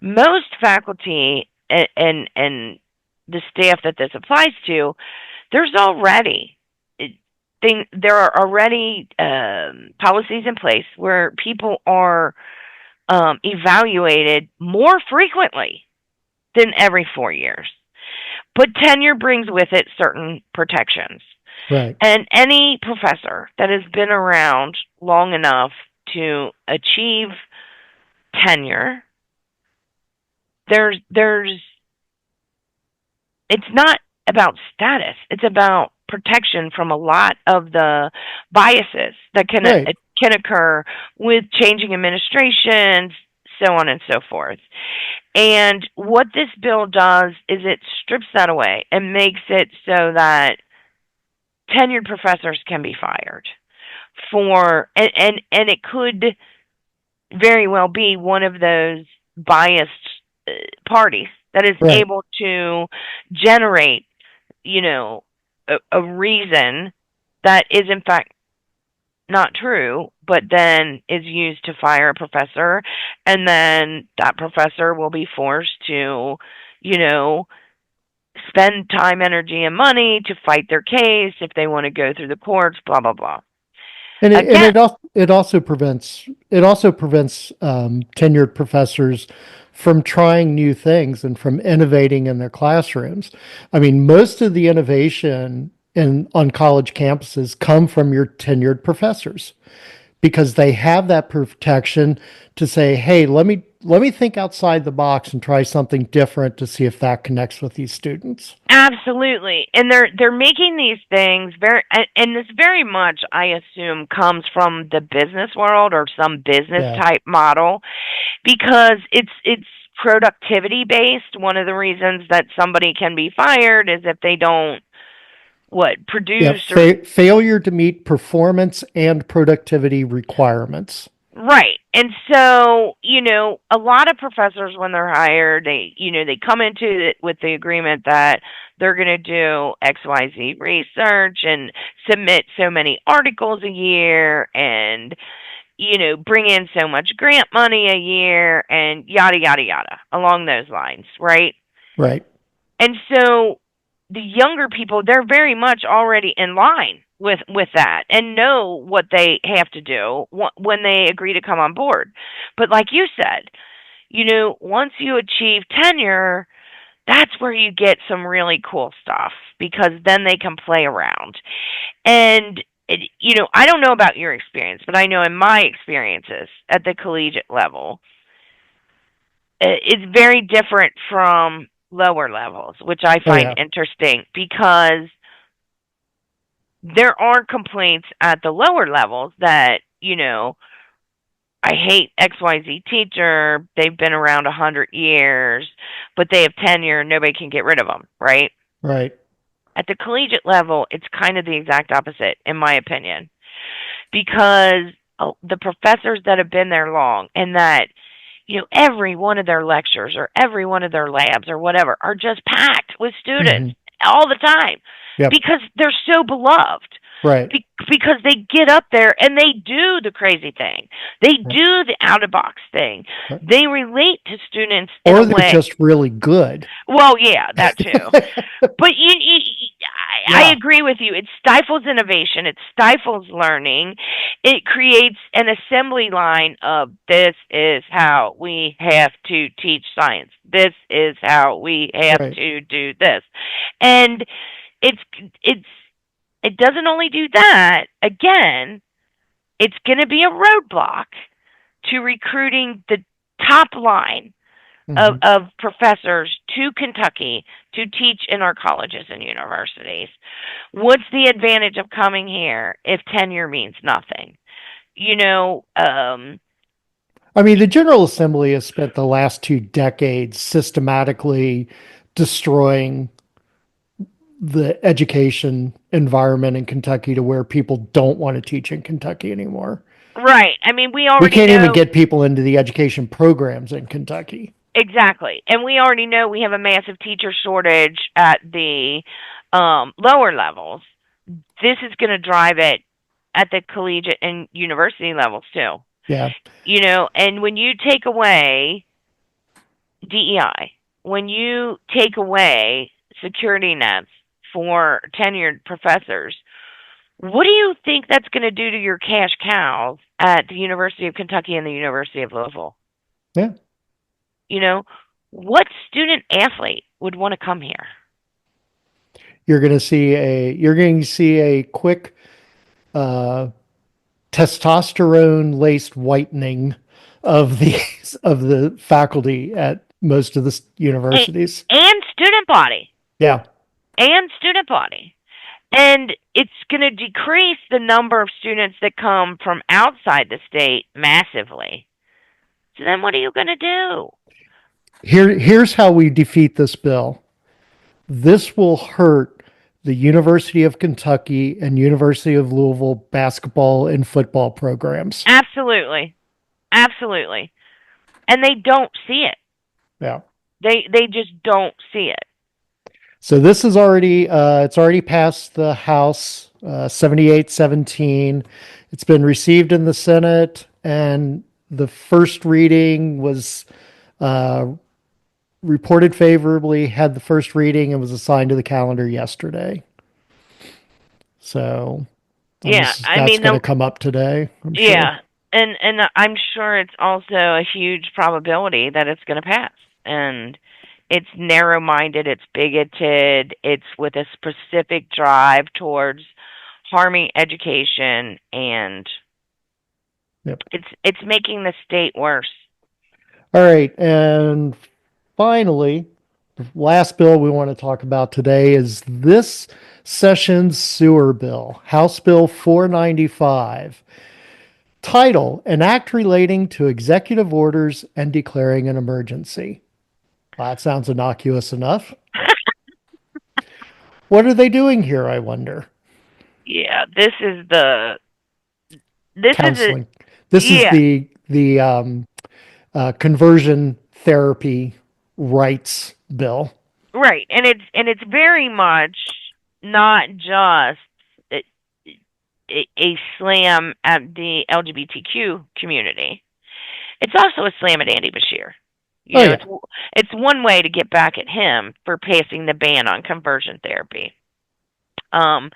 B: most faculty and the staff that this applies to, there's already there are already policies in place where people are evaluated more frequently than every 4 years. But tenure brings with it certain protections.
A: Right.
B: And any professor that has been around long enough to achieve tenure, there's it's not about status. It's about protection from a lot of the biases that
A: Right.
B: can occur with changing administrations, so on and so forth. And what this bill does is it strips that away and makes it so that tenured professors can be fired for and it could very well be one of those biased parties that is
A: Right.
B: able to generate, you know, a reason that is in fact not true, but then is used to fire a professor, and then that professor will be forced to, you know, spend time, energy, and money to fight their case if they want to go through the courts, blah blah blah.
A: And
B: Again,
A: it also prevents tenured professors from trying new things and from innovating in their classrooms. I mean, most of the innovation in on college campuses come from your tenured professors because they have that protection to say, "Hey, let me think outside the box and try something different to see if that connects with these students."
B: absolutely, and they're making these things very, and this very much, I assume, comes from the business world or some business
A: Yeah.
B: type model, because it's productivity based. One of the reasons that somebody can be fired is if they don't
A: Yeah,
B: produce or
A: failure to meet performance and productivity requirements.
B: right. And so, a lot of professors when they're hired, they come into it with the agreement that they're going to do XYZ research and submit so many articles a year and bring in so much grant money a year and yada yada yada along those lines, right?
A: Right.
B: And so the younger people, they're very much already in line with that and know what they have to do when they agree to come on board. But like you said, once you achieve tenure, that's where you get some really cool stuff because then they can play around. And I don't know about your experience, but I know in my experiences at the collegiate level, it's very different from lower levels, which I
A: Oh
B: find
A: yeah.
B: interesting because there are complaints at the lower levels that, I hate XYZ teacher. They've been around 100 years, but they have tenure and nobody can get rid of them, right?
A: Right.
B: At the collegiate level, it's kind of the exact opposite, in my opinion, because the professors that have been there long and that, every one of their lectures or every one of their labs or whatever are just packed with students
A: Hmm.
B: all the time
A: Yep.
B: because they're so beloved.
A: Right.
B: Because they get up there and they do the crazy thing. They
A: Right.
B: do the out of box thing.
A: Right.
B: They relate to students in a
A: Or they're
B: way.
A: just really good.
B: Well, yeah, that too. But I
A: Yeah.
B: agree with you. It stifles innovation. It stifles learning. It creates an assembly line of this is how we have to teach science. This is how we have
A: Right.
B: to do this. And it's it's it doesn't only do that. Again, it's going to be a roadblock to recruiting the top line
A: Hmm.
B: of professors to Kentucky to teach in our colleges and universities. What's the advantage of coming here if tenure means nothing? You know,
A: I mean, the General Assembly has spent the last 2 decades systematically destroying the education environment in Kentucky to where people don't want to teach in Kentucky anymore.
B: right. I mean, we
A: We
B: already
A: can't even
B: know
A: get people into the education programs in Kentucky.
B: exactly. And we already know we have a massive teacher shortage at the lower levels. This is going to drive it at the collegiate and university levels too.
A: Yeah.
B: You know, and when you take away DEI, when you take away security nets for tenured professors, what do you think that's going to do to your cash cows at the University of Kentucky and the University of Louisville?
A: Yeah.
B: You know, what student athlete would want to come here?
A: You're going to see a quick uh, testosterone laced whitening of the of the faculty at most of the
B: And,
A: universities.
B: and student body.
A: Yeah.
B: And student body. And it's going to decrease the number of students that come from outside the state massively. So then what are you going to do?
A: Here's how we defeat this bill. This will hurt the University of Kentucky and University of Louisville basketball and football programs.
B: Absolutely. Absolutely. And they don't see it.
A: Yeah.
B: They just don't see it.
A: So this is already it's already passed the House 7817. It's been received in the Senate, and the first reading was uh, reported favorably, had the first reading, and was assigned to the calendar yesterday. So
B: Yeah, I
A: that's
B: mean
A: going to
B: the
A: come up today, I'm sure.
B: yeah, and I'm sure it's also a huge probability that it's going to pass. And it's narrow-minded, it's bigoted, it's with a specific drive towards harming education, and
A: Yep.
B: it's making the state worse.
A: All right, and finally, the last bill we want to talk about today is this session's sewer bill, House Bill 495. Title: An act relating to executive orders and declaring an emergency. Well, that sounds innocuous enough. What are they doing here, I wonder?
B: Yeah, this is a
A: Counseling. This is
B: yeah,
A: the conversion therapy rights bill.
B: right. And it's very much not just a slam at the LGBTQ community. It's also a slam at Andy Bashir. You
A: Oh
B: know,
A: yeah,
B: it's one way to get back at him for passing the ban on conversion therapy. Um,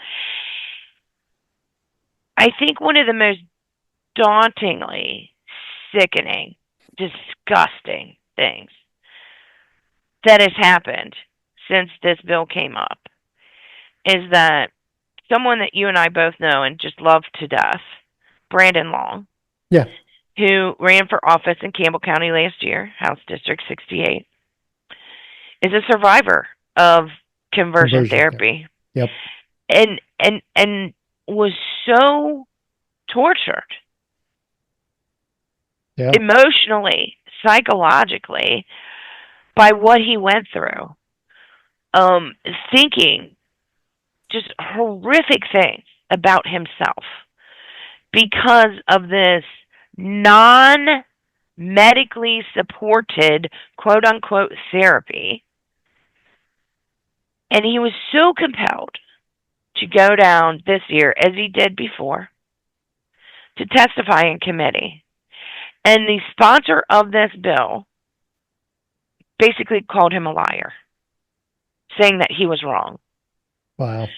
B: I think one of the most dauntingly sickening, disgusting things that has happened since this bill came up is that someone that you and I both know and just love to death, Brandon Long,
A: yeah,
B: who ran for office in Campbell County last year, House District 68, is a survivor of conversion
A: conversion therapy.
B: therapy
A: Yep.
B: and was so tortured
A: Yeah.
B: emotionally, psychologically by what he went through. Thinking just horrific things about himself because of this non medically supported quote unquote therapy. And he was so compelled to go down this year, as he did before, to testify in committee. And the sponsor of this bill basically called him a liar, saying that he was wrong.
A: Wow.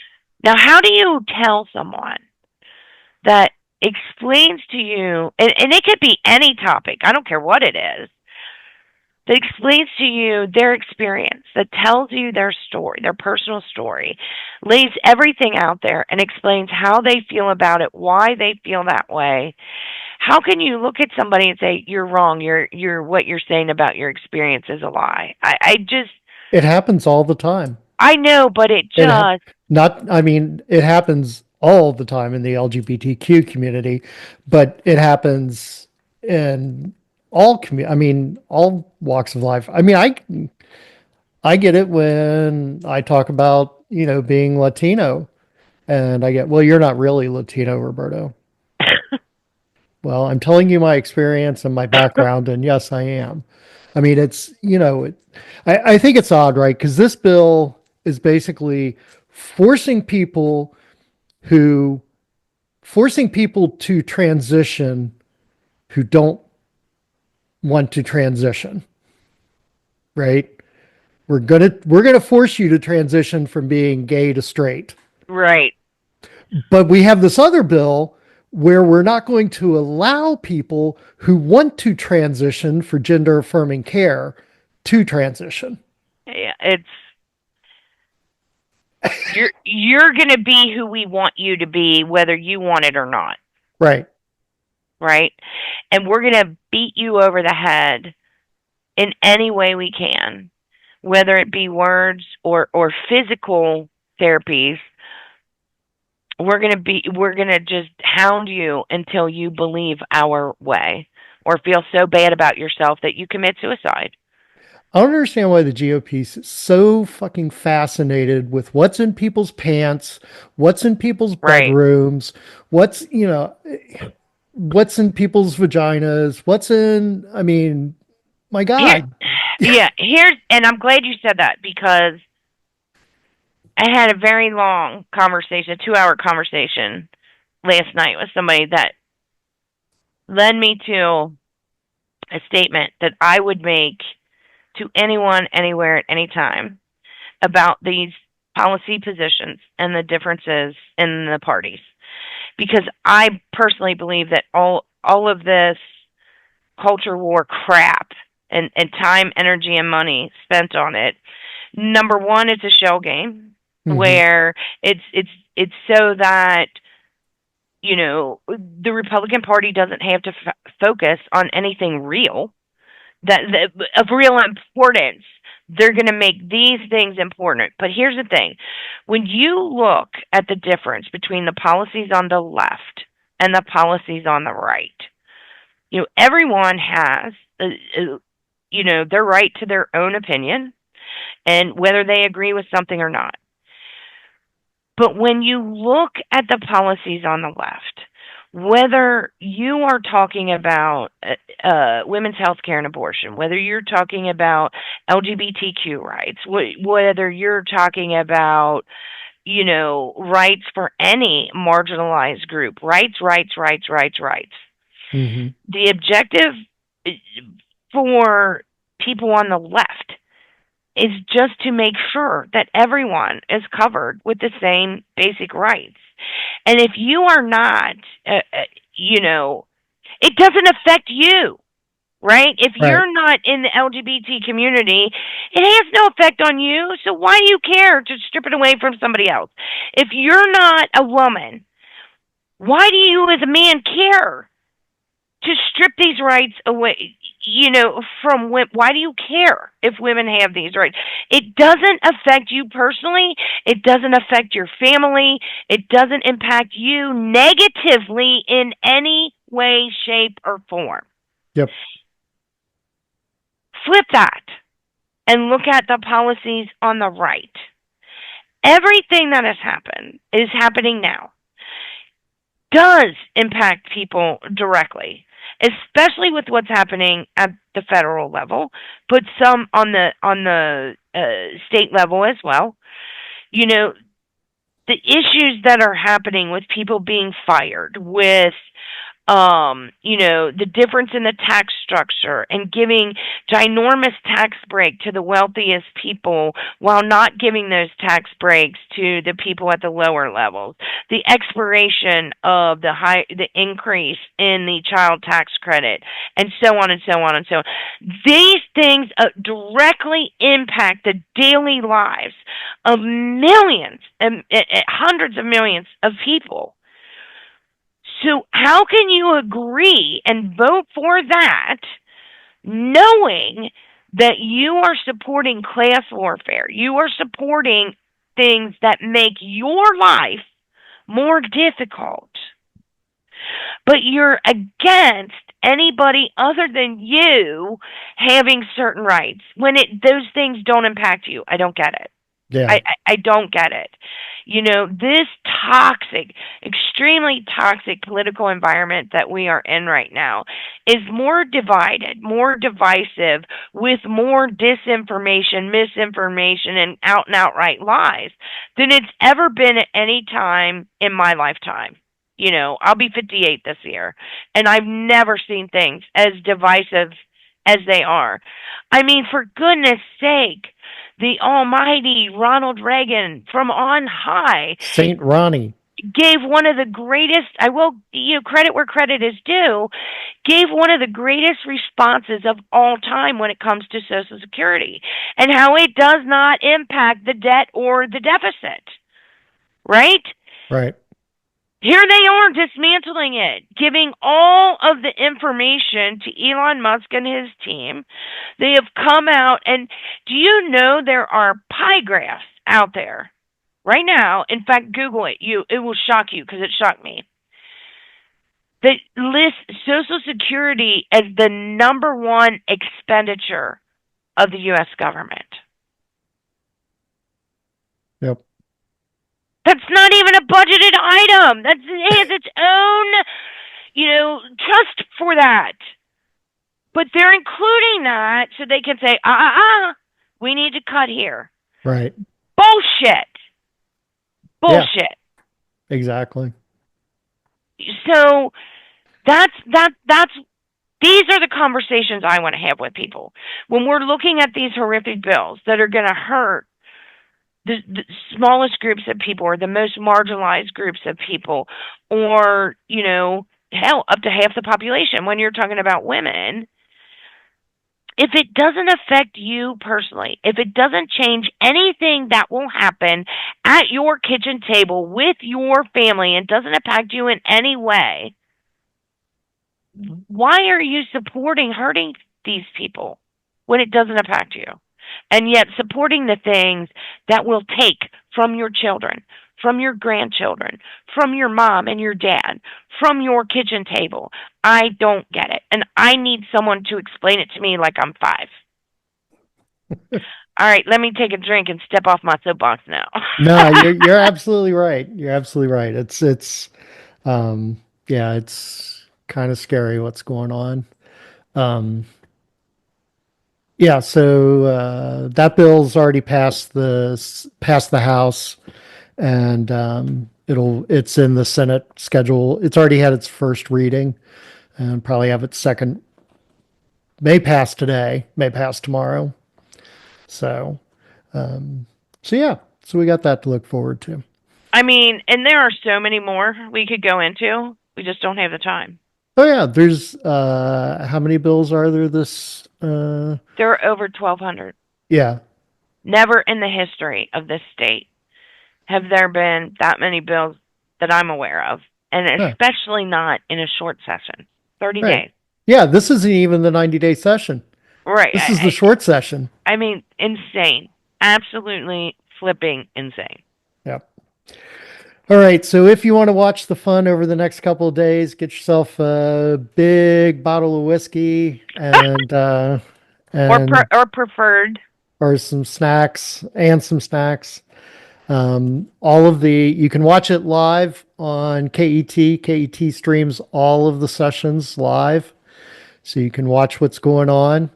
B: Now, how do you tell someone that explains to you, and it could be any topic, I don't care what it is, that explains to you their experience, that tells you their story, their personal story, lays everything out there and explains how they feel about it, why they feel that way. How can you look at somebody and say, you're wrong, you're what you're saying about your experience is a lie? I just,
A: It happens all the time.
B: I know, but it
A: It ha-
B: just,
A: not, I mean, it happens all the time in the LGBTQ community, but it happens in I mean, all walks of life. I mean, I get it when I talk about, being Latino and I get, well, you're not really Latino, Roberto. Well, I'm telling you my experience and my background, and yes, I am. I mean, it's, I think it's odd, right? Because this bill is basically forcing people who, forcing people to transition who don't want to transition, right? We're gonna force you to transition from being gay to straight.
B: right.
A: But we have this other bill where we're not going to allow people who want to transition for gender affirming care to transition.
B: Yeah, it's, you're going to be who we want you to be, whether you want it or not,
A: Right.
B: right? And we're going to beat you over the head in any way we can, whether it be words or physical therapies. We're going to just hound you until you believe our way or feel so bad about yourself that you commit suicide.
A: I don't understand why the GOP is so fucking fascinated with what's in people's pants, what's in people's
B: Right.
A: bedrooms, what's in people's vaginas, I mean, my
B: Here,
A: God.
B: yeah, here's, and I'm glad you said that because I had a very long conversation, a 2 hour conversation last night with somebody that led me to a statement that I would make to anyone, anywhere, at any time about these policy positions and the differences in the parties. Because I personally believe that all of this culture war crap and time, energy, and money spent on it. Number one, it's a shell game
A: Hmm.
B: where it's so that the Republican Party doesn't have to focus on anything real that of real importance. They're going to make these things important. But here's the thing: when you look at the difference between the policies on the left and the policies on the right, everyone has their right to their own opinion and whether they agree with something or not. But when you look at the policies on the left, whether you are talking about women's health care and abortion, whether you're talking about LGBTQ rights, whether you're talking about, rights for any marginalized group, rights.
A: Hmm.
B: The objective for people on the left is just to make sure that everyone is covered with the same basic rights. And if you are not, it doesn't affect you, right? If
A: Right.
B: you're not in the LGBT community, it has no effect on you. So why do you care to strip it away from somebody else? If you're not a woman, why do you as a man care to strip these rights away, from women? Why do you care if women have these rights? It doesn't affect you personally. It doesn't affect your family. It doesn't impact you negatively in any way, shape, or form.
A: Yep.
B: Flip that and look at the policies on the right. Everything that has happened is happening now does impact people directly, especially with what's happening at the federal level, but some on the state level as well. You know, the issues that are happening with people being fired, with the difference in the tax structure and giving ginormous tax break to the wealthiest people while not giving those tax breaks to the people at the lower levels. The expiration of the increase in the child tax credit, and so on and so on and so on. These things directly impact the daily lives of millions and hundreds of millions of people. So how can you agree and vote for that knowing that you are supporting class warfare? You are supporting things that make your life more difficult. But you're against anybody other than you having certain rights when those things don't impact you. I don't get it.
A: Yeah.
B: I don't get it. This toxic, extremely toxic political environment that we are in right now is more divided, more divisive, with more disinformation, misinformation, and out and outright lies than it's ever been at any time in my lifetime. I'll be 58 this year, and I've never seen things as divisive as they are. I mean, for goodness sake, the almighty Ronald Reagan from on high,
A: Saint Ronnie,
B: gave one of the greatest, I will, credit where credit is due, gave one of the greatest responses of all time when it comes to Social Security and how it does not impact the debt or the deficit. Right?
A: Right.
B: Here they are dismantling it, giving all of the information to Elon Musk and his team. They have come out, and do you know there are pie graphs out there right now? In fact, Google it. It will shock you because it shocked me. That lists Social Security as the number one expenditure of the U.S. government.
A: Yep.
B: That's not even a budgeted item. It has its own, trust for that. But they're including that so they can say, we need to cut here.
A: Right.
B: Bullshit.
A: Yeah, exactly.
B: So these are the conversations I want to have with people. When we're looking at these horrific bills that are going to hurt the smallest groups of people or the most marginalized groups of people, or, hell, up to half the population when you're talking about women, if it doesn't affect you personally, if it doesn't change anything that will happen at your kitchen table with your family and doesn't impact you in any way, why are you supporting hurting these people when it doesn't impact you? And yet supporting the things that will take from your children, from your grandchildren, from your mom and your dad, from your kitchen table. I don't get it. And I need someone to explain it to me like I'm 5. All right, let me take a drink and step off my soapbox now.
A: No, you're absolutely right. You're absolutely right. It's kind of scary what's going on. Yeah, so that bill's already passed the House, and it's in the Senate schedule. It's already had its first reading, and probably have its second. May pass today, may pass tomorrow. So, yeah, so we got that to look forward to.
B: I mean, and there are so many more we could go into. We just don't have the time.
A: Oh yeah, there's how many bills are there this?
B: There are over 1,200.
A: Yeah.
B: Never in the history of this state have there been that many bills that I'm aware of, and especially not in a short session, 30 days.
A: Yeah, this isn't even the 90-day session.
B: Right.
A: This is the short session.
B: I mean, insane. Absolutely flipping insane.
A: Yep. All right, so if you want to watch the fun over the next couple of days, get yourself a big bottle of whiskey and
B: or preferred,
A: or some snacks. You can watch it live on KET. KET streams all of the sessions live, so you can watch what's going on.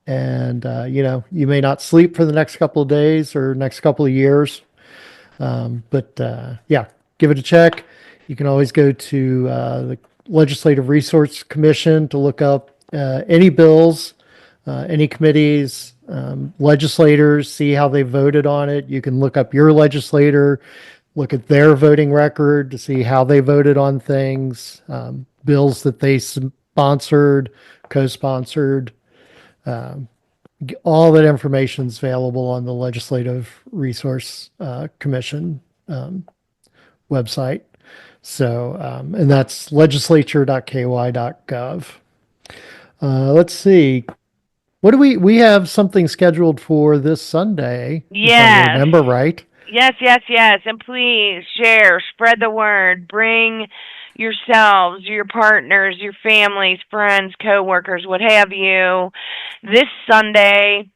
A: You may not sleep for the next couple of days or next couple of years. Yeah, give it a check. You can always go to the Legislative Resource Commission to look up any bills, any committees, legislators, see how they voted on it. You can look up your legislator, look at their voting record to see how they voted on things, bills that they sponsored, co-sponsored. All that information is available on the Legislative Resource Commission website. And that's legislature.ky.gov. Let's see. What do we have something scheduled for this Sunday, if I
B: Yes.
A: remember right.
B: Yes, yes, yes. And please share, spread the word, bring yourselves, your partners, your families, friends, coworkers, what have you, this Sunday,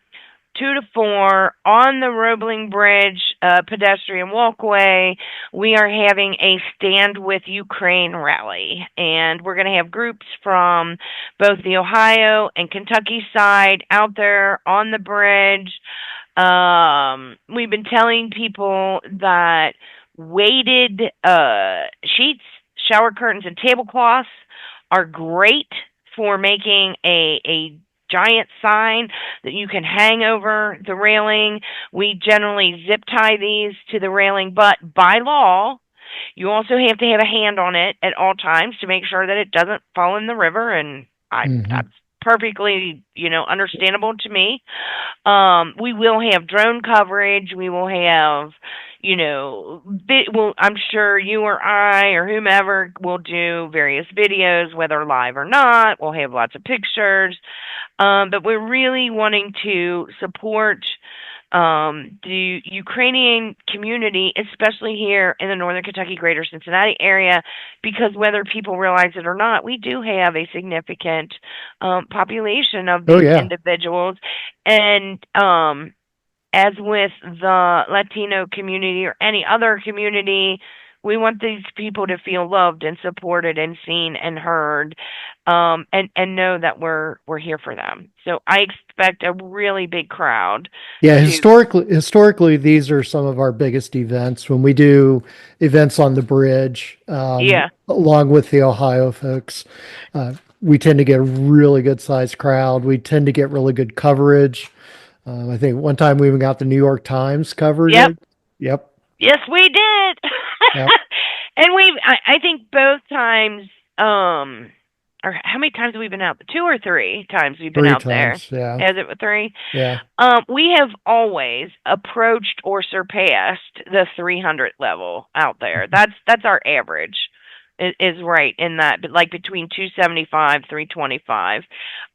B: 2 to 4 on the Roebling Bridge pedestrian walkway. We are having a Stand with Ukraine rally, and we're going to have groups from both the Ohio and Kentucky side out there on the bridge. We've been telling people that weighted sheets, shower curtains, and tablecloths are great for making a giant sign that you can hang over the railing. We generally zip tie these to the railing, but by law, you also have to have a hand on it at all times to make sure that it doesn't fall in the river, and
A: Mm-hmm.
B: that's perfectly, understandable to me. We will have drone coverage. We will have, I'm sure you or I or whomever will do various videos, whether live or not. We'll have lots of pictures. But we're really wanting to support the Ukrainian community, especially here in the Northern Kentucky, Greater Cincinnati area, because whether people realize it or not, we do have a significant population of
A: Oh
B: these
A: yeah.
B: individuals. And as with the Latino community or any other community, we want these people to feel loved and supported and seen and heard, and know that we're here for them. So I expect a really big crowd
A: Yeah,
B: to.
A: historically, these are some of our biggest events when we do events on the bridge,
B: Yeah.
A: along with the Ohio folks. We tend to get a really good sized crowd. We tend to get really good coverage. I think one time we even got the New York Times covered
B: Yep.
A: it. Yep.
B: Yes, we did.
A: Yep.
B: And I think both times, or how many times have we been out? 2 or 3 times we've been
A: Three
B: out there.
A: times. Yeah.
B: Has it 3?
A: Yeah.
B: We have always approached or surpassed the 300 level out there. That's our average. Is right in that, but like between 275, 325.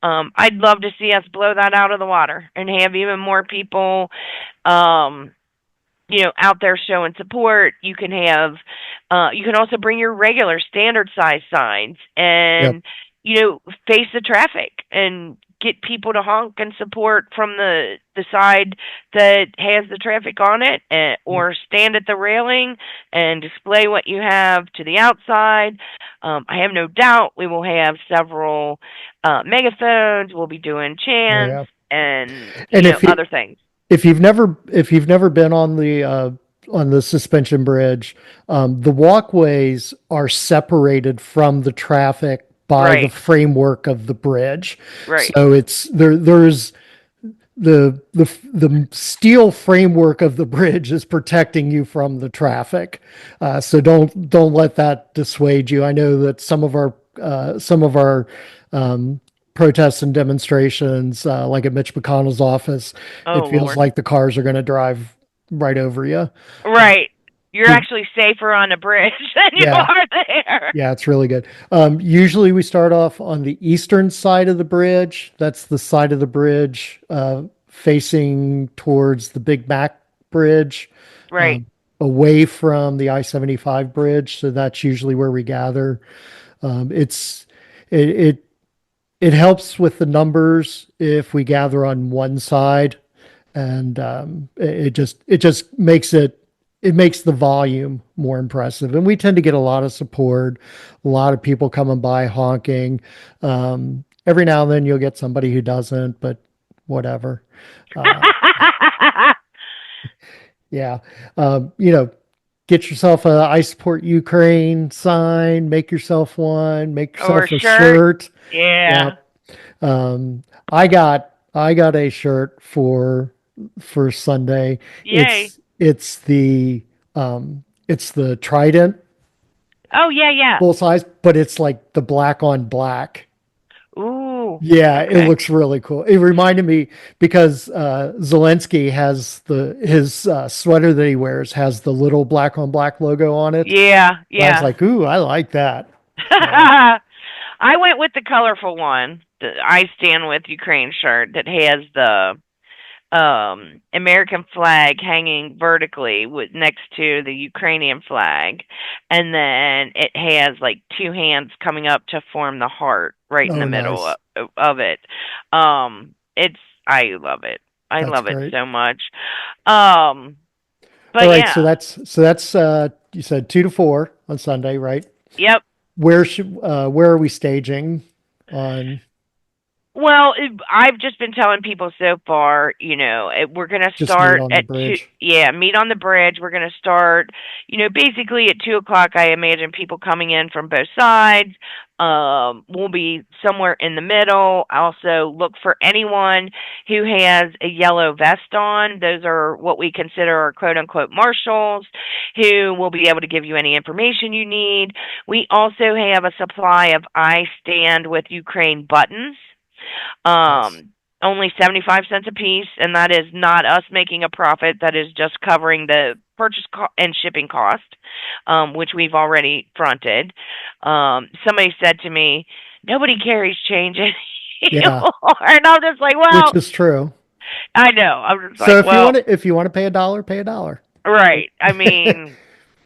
B: I'd love to see us blow that out of the water and have even more people, um, out there showing support. You can also bring your regular standard size signs
A: Yep.
B: and, face the traffic and get people to honk and support from the side that has the traffic on it, or stand at the railing and display what you have to the outside. I have no doubt we will have several megaphones. We'll be doing
A: Oh
B: chants
A: yeah.
B: and,
A: And
B: other things.
A: if you've never been on the suspension bridge, the walkways are separated from the traffic by the
B: Right,
A: framework of the bridge.
B: right.
A: So there's the steel framework of the bridge is protecting you from the traffic. So don't let that dissuade you. I know that some of our um, protests and demonstrations, like at Mitch McConnell's office, it
B: Oh,
A: feels
B: Lord.
A: like the cars are going to drive right over you. Uh,
B: Right. You're
A: the,
B: actually safer on a bridge than you
A: yeah,
B: are there.
A: yeah, it's really good. Usually we start off on the eastern side of the bridge. That's the side of the bridge facing towards the Big Mac Bridge,
B: Right.
A: um, away from the I-75 bridge. So that's usually where we gather. It's it, it it helps with the numbers if we gather on one side, and it just makes the volume more impressive. And we tend to get a lot of support, a lot of people coming by honking. Every now and then you'll get somebody who doesn't, but whatever. Uh, Yeah. You know, get yourself a I support Ukraine sign, make yourself one, make
B: Or
A: yourself a
B: shirt.
A: shirt.
B: Yeah.
A: Yep. I got a shirt for Sunday.
B: Yay.
A: It's the Trident
B: Oh, yeah, yeah.
A: full size, but it's like the black on black.
B: Ooh.
A: Yeah, it
B: Okay.
A: looks really cool. It reminded me because Zelensky has his sweater that he wears has the little black on black logo on it.
B: Yeah,
A: And I was
B: yeah.
A: like, ooh, I like that. So,
B: I went with the colorful one. The I Stand with Ukraine shirt that has the American flag hanging vertically with next to the Ukrainian flag, and then it has like two hands coming up to form the heart right in the
A: oh,
B: middle
A: nice.
B: of it. It's I love it. I
A: That's
B: love it
A: great.
B: so much. Um,
A: All
B: but
A: right, so
B: yeah,
A: that's you said 2 to 4 on Sunday, right?
B: yep.
A: Where are we staging on
B: Well, I've just been telling people so far, we're going to
A: just meet
B: start
A: on the
B: at two.
A: bridge?
B: Yeah, meet on the bridge. We're going to start, basically at 2 o'clock. I imagine people coming in from both sides. We'll be somewhere in the middle. Also, look for anyone who has a yellow vest on. Those are what we consider our quote unquote marshals who will be able to give you any information you need. We also have a supply of I Stand with Ukraine buttons,
A: Nice.
B: only 75 cents a piece, and that is not us making a profit. That is just covering the and shipping cost, which we've already fronted. Somebody said to me, nobody carries change
A: Yeah,
B: anymore. And I'm just like,
A: which
B: well,
A: is true.
B: I know. I'm just
A: So
B: like,
A: if you
B: well,
A: want to if you want to pay a dollar, pay a dollar.
B: right. I mean,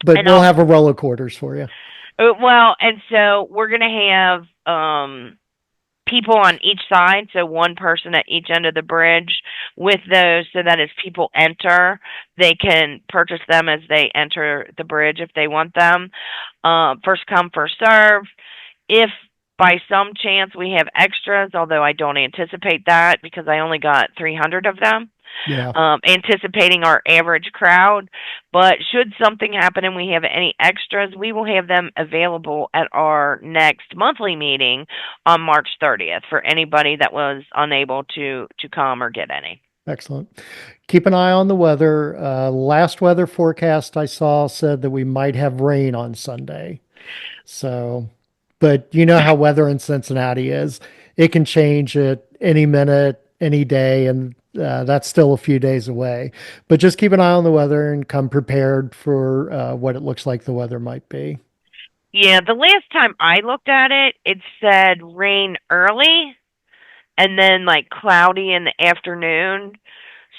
A: But
B: and
A: we'll
B: I'll,
A: have a roll of quarters for you.
B: well, and so we're going to have, people on each side, so one person at each end of the bridge with those, so that as people enter, they can purchase them as they enter the bridge if they want them. First come, first serve. If by some chance we have extras, although I don't anticipate that because I only got 300 of them,
A: Yeah,
B: anticipating our average crowd. But should something happen and we have any extras, we will have them available at our next monthly meeting on March 30th for anybody that was unable to come or get any.
A: excellent. Keep an eye on the weather. Last weather forecast I saw said that we might have rain on Sunday. So, but you know how weather in Cincinnati is. It can change at any minute, any day, and that's still a few days away. But just keep an eye on the weather and come prepared for what it looks like the weather might be.
B: Yeah, the last time I looked at it, it said rain early and then like cloudy in the afternoon.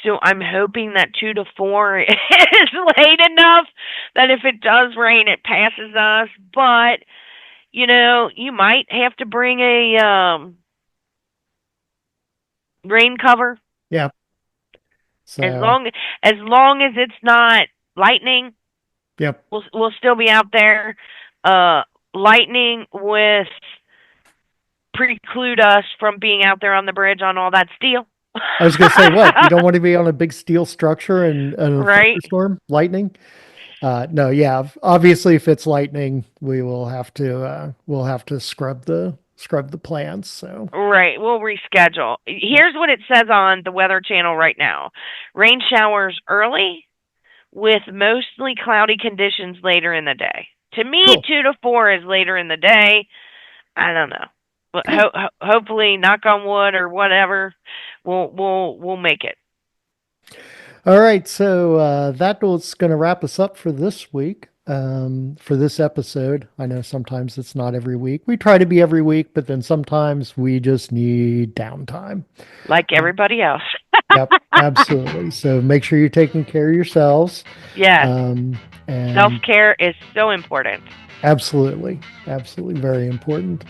B: So I'm hoping that 2 to 4 is late enough that if it does rain, it passes us. But you might have to bring a rain cover
A: Yeah.
B: as
A: So,
B: long as it's not lightning.
A: yep.
B: We'll still be out there. Lightning with preclude us from being out there on the bridge on all that steel.
A: I was going to say, what? You don't want to be on a big steel structure and a
B: Right?
A: thunderstorm, lightning? No, yeah. Obviously, if it's lightning, we'll have to scrub the plants. So,
B: Right. We'll reschedule. Here's what it says on the Weather Channel right now: rain showers early with mostly cloudy conditions later in the day. To me,
A: cool.
B: 2 to 4 is later in the day. I don't know, but
A: Cool.
B: hopefully, knock on wood or whatever, we'll make it.
A: All right, so that was going to wrap us up for this week, for this episode. I know sometimes it's not every week. We try to be every week, but then sometimes we just need downtime.
B: Like everybody else.
A: Yep, absolutely. So make sure you're taking care of yourselves.
B: Yes,
A: Um,
B: self
A: and
B: care is so important.
A: absolutely, absolutely very important.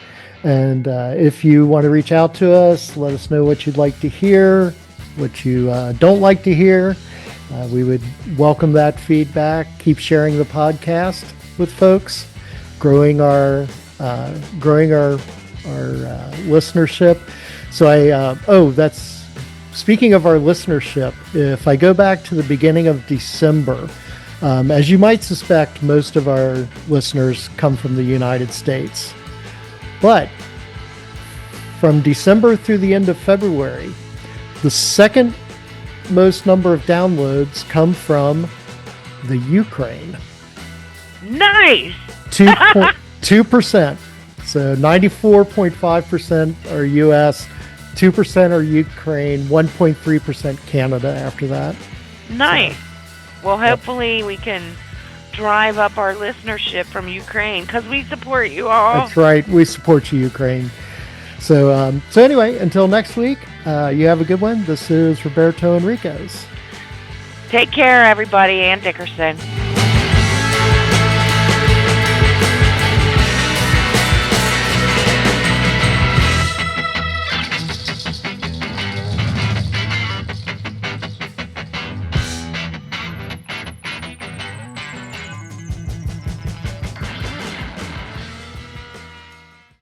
A: And if you want to reach out to us, let us know what you'd like to hear, what you don't like to hear. We would welcome that feedback. Keep sharing the podcast with folks, growing our listenership. So speaking of our listenership, if I go back to the beginning of December, as you might suspect, most of our listeners come from the United States. But from December through the end of February, the second most number of downloads come from the Ukraine.
B: Nice!
A: 2%. So 94.5% are US, 2% are Ukraine, 1.3% Canada after that.
B: Nice. So, well, hopefully we can drive up our listenership from Ukraine because we support you all.
A: That's right. We support you, Ukraine. So anyway, until next week, you have a good one. This is Roberto Henriquez.
B: Take care, everybody, and Dickerson.